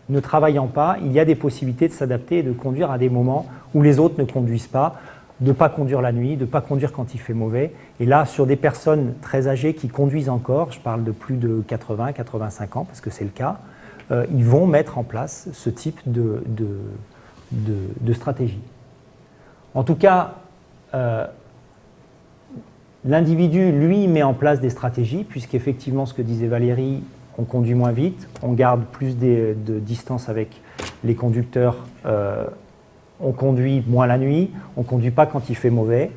ne travaillant pas, il y a des possibilités de s'adapter et de conduire à des moments où les autres ne conduisent pas, de ne pas conduire la nuit, de ne pas conduire quand il fait mauvais. Et là, sur des personnes très âgées qui conduisent encore, je parle de plus de 80, 85 ans, parce que c'est le cas, ils vont mettre en place ce type de stratégie. En tout cas, l'individu, lui, met en place des stratégies, puisqu'effectivement, ce que disait Valérie, on conduit moins vite, on garde plus de distance avec les conducteurs, on conduit moins la nuit, on ne conduit pas quand il fait mauvais.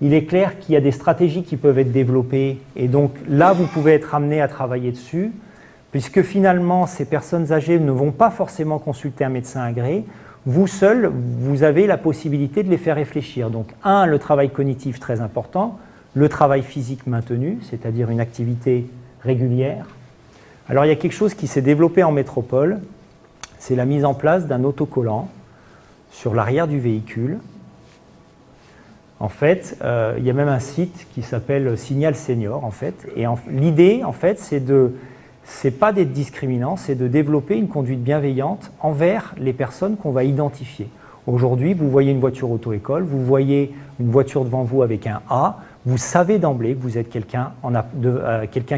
Il est clair qu'il y a des stratégies qui peuvent être développées, et donc là, vous pouvez être amené à travailler dessus, puisque finalement, ces personnes âgées ne vont pas forcément consulter un médecin agréé. Vous seul, vous avez la possibilité de les faire réfléchir. Donc, le travail cognitif très important, le travail physique maintenu, c'est-à-dire une activité régulière. Alors, il y a quelque chose qui s'est développé en métropole, c'est la mise en place d'un autocollant sur l'arrière du véhicule. En fait, il y a même un site qui s'appelle Signal Senior, en fait. Et l'idée, en fait, c'est pas d'être discriminant, c'est de développer une conduite bienveillante envers les personnes qu'on va identifier. Aujourd'hui, vous voyez une voiture auto-école, vous voyez une voiture devant vous avec un A, vous savez d'emblée que vous êtes quelqu'un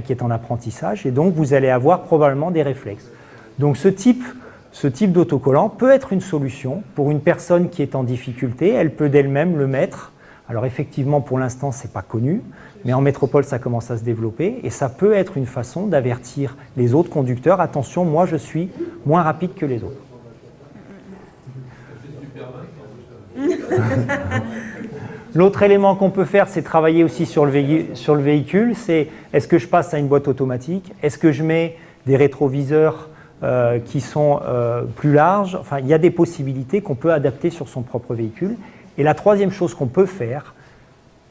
qui est en apprentissage, et donc vous allez avoir probablement des réflexes. Donc ce type d'autocollant peut être une solution pour une personne qui est en difficulté, elle peut d'elle-même le mettre. Alors effectivement, pour l'instant, ce n'est pas connu, mais en métropole, ça commence à se développer, et ça peut être une façon d'avertir les autres conducteurs, attention, moi je suis moins rapide que les autres. L'autre élément qu'on peut faire, c'est travailler aussi sur le véhicule, c'est est-ce que je passe à une boîte automatique, est-ce que je mets des rétroviseurs qui sont plus larges, enfin il y a des possibilités qu'on peut adapter sur son propre véhicule. Et la troisième chose qu'on peut faire,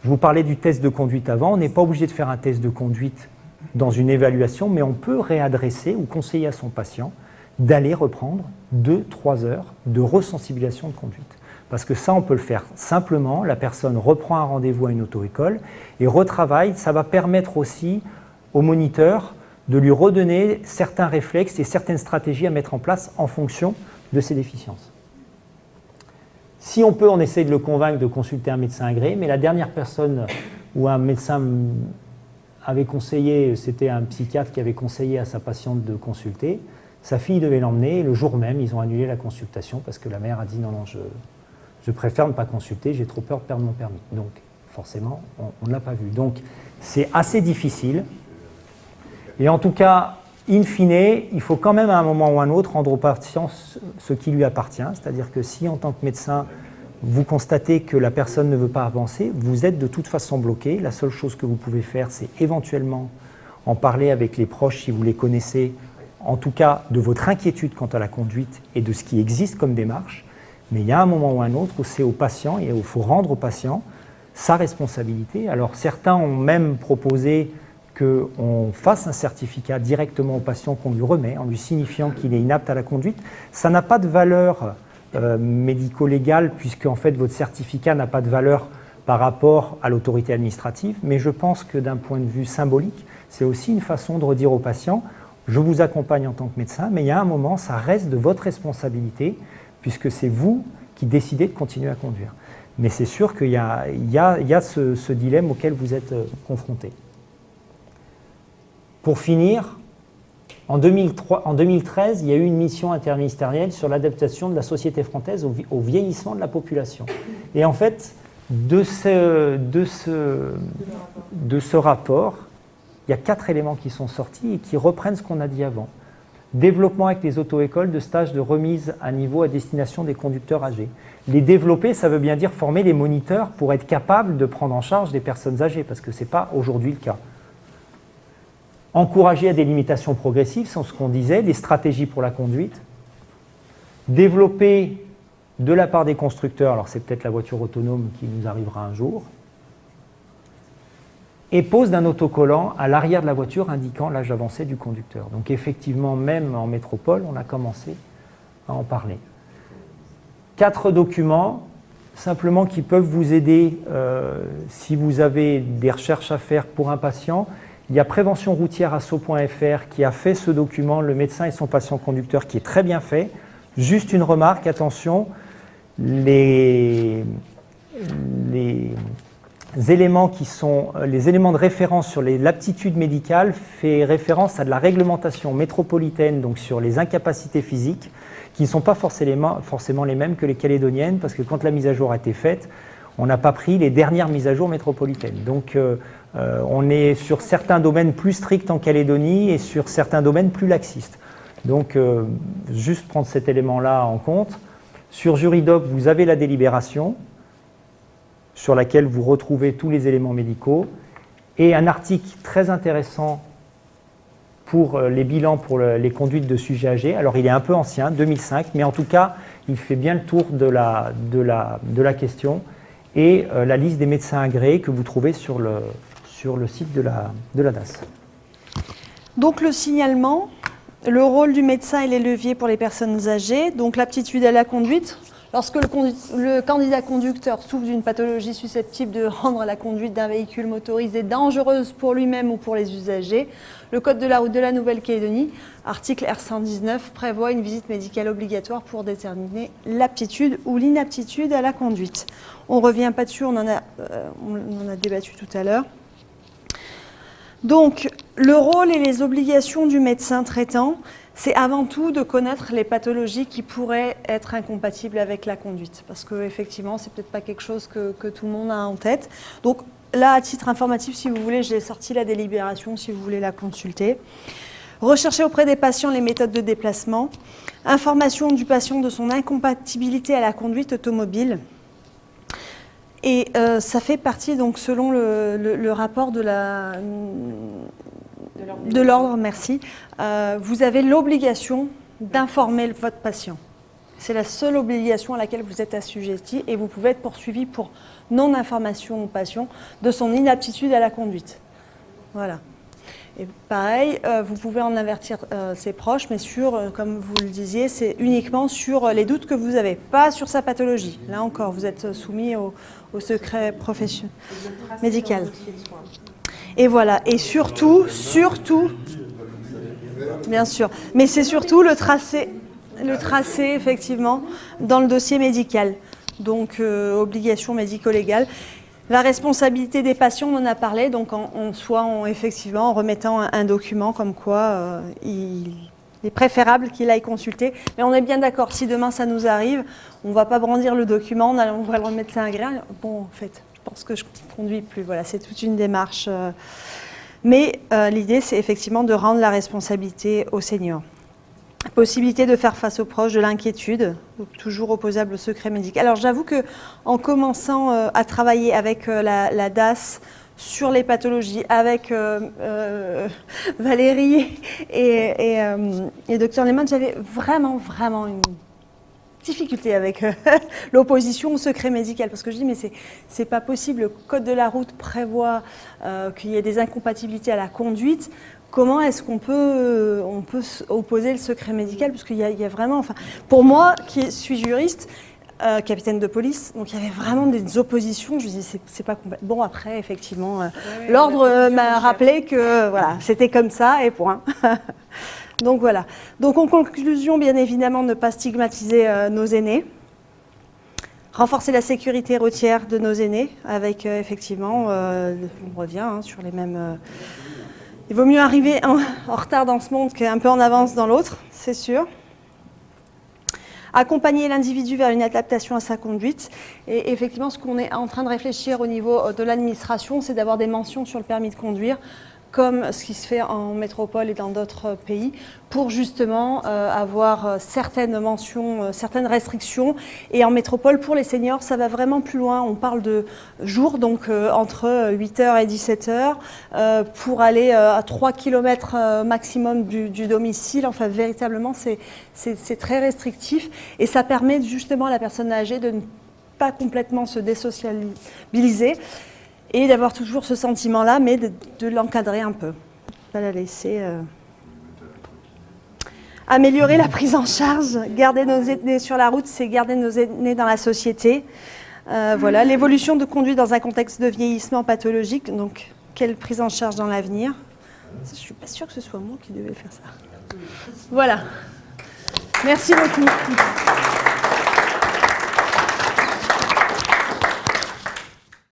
je vous parlais du test de conduite avant, on n'est pas obligé de faire un test de conduite dans une évaluation, mais on peut réadresser ou conseiller à son patient d'aller reprendre 2-3 heures de resensibilisation de conduite. Parce que ça, on peut le faire simplement, la personne reprend un rendez-vous à une auto-école et retravaille, ça va permettre aussi au moniteur de lui redonner certains réflexes et certaines stratégies à mettre en place en fonction de ses déficiences. Si on peut, on essaye de le convaincre de consulter un médecin agréé, mais la dernière personne où un médecin avait conseillé, c'était un psychiatre qui avait conseillé à sa patiente de consulter, sa fille devait l'emmener, et le jour même, ils ont annulé la consultation parce que la mère a dit non, je préfère ne pas consulter, j'ai trop peur de perdre mon permis. Donc, forcément, on ne l'a pas vu. Donc, c'est assez difficile. Et en tout cas, in fine, il faut quand même à un moment ou à un autre rendre au patient ce qui lui appartient. C'est-à-dire que si, en tant que médecin, vous constatez que la personne ne veut pas avancer, vous êtes de toute façon bloqué. La seule chose que vous pouvez faire, c'est éventuellement en parler avec les proches si vous les connaissez, en tout cas de votre inquiétude quant à la conduite et de ce qui existe comme démarche. Mais il y a un moment ou un autre où c'est au patient et où il faut rendre au patient sa responsabilité. Alors certains ont même proposé qu'on fasse un certificat directement au patient qu'on lui remet en lui signifiant qu'il est inapte à la conduite. Ça n'a pas de valeur médico-légale puisque en fait votre certificat n'a pas de valeur par rapport à l'autorité administrative, mais je pense que d'un point de vue symbolique, c'est aussi une façon de redire au patient « je vous accompagne en tant que médecin, mais il y a un moment, ça reste de votre responsabilité puisque c'est vous qui décidez de continuer à conduire ». Mais c'est sûr qu'il y a ce dilemme auquel vous êtes confronté. Pour finir, en 2013, il y a eu une mission interministérielle sur l'adaptation de la société française au vieillissement de la population. Et en fait, de ce rapport, il y a 4 éléments qui sont sortis et qui reprennent ce qu'on a dit avant. Développement avec les auto-écoles de stages de remise à niveau à destination des conducteurs âgés. Les développer, ça veut bien dire former les moniteurs pour être capables de prendre en charge des personnes âgées, parce que ce n'est pas aujourd'hui le cas. Encourager à des limitations progressives, c'est ce qu'on disait, des stratégies pour la conduite. Développer de la part des constructeurs, alors c'est peut-être la voiture autonome qui nous arrivera un jour, et pose d'un autocollant à l'arrière de la voiture indiquant l'âge avancé du conducteur. Donc effectivement, même en métropole, on a commencé à en parler. 4 documents, simplement qui peuvent vous aider si vous avez des recherches à faire pour un patient. Il y a prévention routière asso.fr qui a fait ce document, le médecin et son patient conducteur, qui est très bien fait. Juste une remarque, attention, les éléments de référence sur l'aptitude médicale fait référence à de la réglementation métropolitaine, donc sur les incapacités physiques, qui ne sont pas forcément les mêmes que les calédoniennes, parce que quand la mise à jour a été faite, on n'a pas pris les dernières mises à jour métropolitaines. Donc on est sur certains domaines plus stricts en Calédonie et sur certains domaines plus laxistes. Donc juste prendre cet élément-là en compte. Sur Juridoc, vous avez la délibération, sur laquelle vous retrouvez tous les éléments médicaux, et un article très intéressant pour les bilans pour les conduites de sujets âgés. Alors il est un peu ancien, 2005, mais en tout cas, il fait bien le tour de la question, et la liste des médecins agréés que vous trouvez sur le site de la DAS. Donc le signalement, le rôle du médecin et les leviers pour les personnes âgées, donc l'aptitude à la conduite. Lorsque le candidat conducteur souffre d'une pathologie susceptible de rendre la conduite d'un véhicule motorisé dangereuse pour lui-même ou pour les usagers, le Code de la route de la Nouvelle-Calédonie, article R119, prévoit une visite médicale obligatoire pour déterminer l'aptitude ou l'inaptitude à la conduite. On ne revient pas dessus, on en a débattu tout à l'heure. Donc, le rôle et les obligations du médecin traitant, c'est avant tout de connaître les pathologies qui pourraient être incompatibles avec la conduite. Parce qu'effectivement, ce n'est peut-être pas quelque chose que tout le monde a en tête. Donc là, à titre informatif, si vous voulez, j'ai sorti la délibération, si vous voulez la consulter. Rechercher auprès des patients les méthodes de déplacement. Information du patient de son incompatibilité à la conduite automobile. Et ça fait partie, donc, selon le rapport de l'ordre, merci, vous avez l'obligation d'informer votre patient. C'est la seule obligation à laquelle vous êtes assujetti et vous pouvez être poursuivi pour non-information au patient de son inaptitude à la conduite. Voilà. Et pareil, vous pouvez en avertir ses proches, mais comme vous le disiez, c'est uniquement sur les doutes que vous avez, pas sur sa pathologie. Là encore, vous êtes soumis au secret professionnel, médical. Et voilà, et surtout, bien sûr, mais c'est surtout le tracé effectivement dans le dossier médical, donc obligation médico-légale. La responsabilité des patients, on en a parlé, donc effectivement en remettant un document comme quoi il est préférable qu'il aille consulter. Mais on est bien d'accord, si demain ça nous arrive, on ne va pas brandir le document, on va le remettre à un grain. Bon, en fait, je pense que je ne conduis plus, voilà, c'est toute une démarche. Mais l'idée, c'est effectivement de rendre la responsabilité aux seniors. Possibilité de faire face aux proches de l'inquiétude, toujours opposable au secret médical. Alors j'avoue qu'en commençant à travailler avec la DAS sur les pathologies, avec Valérie et Dr Lehmann, j'avais vraiment une difficulté avec l'opposition au secret médical, parce que je dis mais c'est pas possible, le code de la route prévoit qu'il y ait des incompatibilités à la conduite. Comment est-ce qu'on peut opposer le secret médical? Parce qu'il y a vraiment, enfin, pour moi qui suis juriste, capitaine de police, donc il y avait vraiment des oppositions. Je me dis c'est pas complet. Bon, après effectivement, l'ordre m'a rappelé que voilà, c'était comme ça et point. Donc voilà. Donc en conclusion, bien évidemment, ne pas stigmatiser nos aînés. Renforcer la sécurité routière de nos aînés avec effectivement, on revient sur les mêmes. Il vaut mieux arriver en retard dans ce monde qu'un peu en avance dans l'autre, c'est sûr. Accompagner l'individu vers une adaptation à sa conduite. Et effectivement, ce qu'on est en train de réfléchir au niveau de l'administration, c'est d'avoir des mentions sur le permis de conduire comme ce qui se fait en métropole et dans d'autres pays, pour justement avoir certaines mentions, certaines restrictions. Et en métropole, pour les seniors, ça va vraiment plus loin. On parle de jours, donc entre 8h et 17h, pour aller à 3 km maximum du domicile. Enfin, véritablement, c'est très restrictif. Et ça permet justement à la personne âgée de ne pas complètement se désociabiliser et d'avoir toujours ce sentiment-là, mais de l'encadrer un peu, pas la laisser. Améliorer la prise en charge, garder nos aînés sur la route, c'est garder nos aînés dans la société. Voilà, l'évolution de conduite dans un contexte de vieillissement pathologique, donc quelle prise en charge dans l'avenir. Je ne suis pas sûre que ce soit moi qui devais faire ça. Voilà. Merci beaucoup.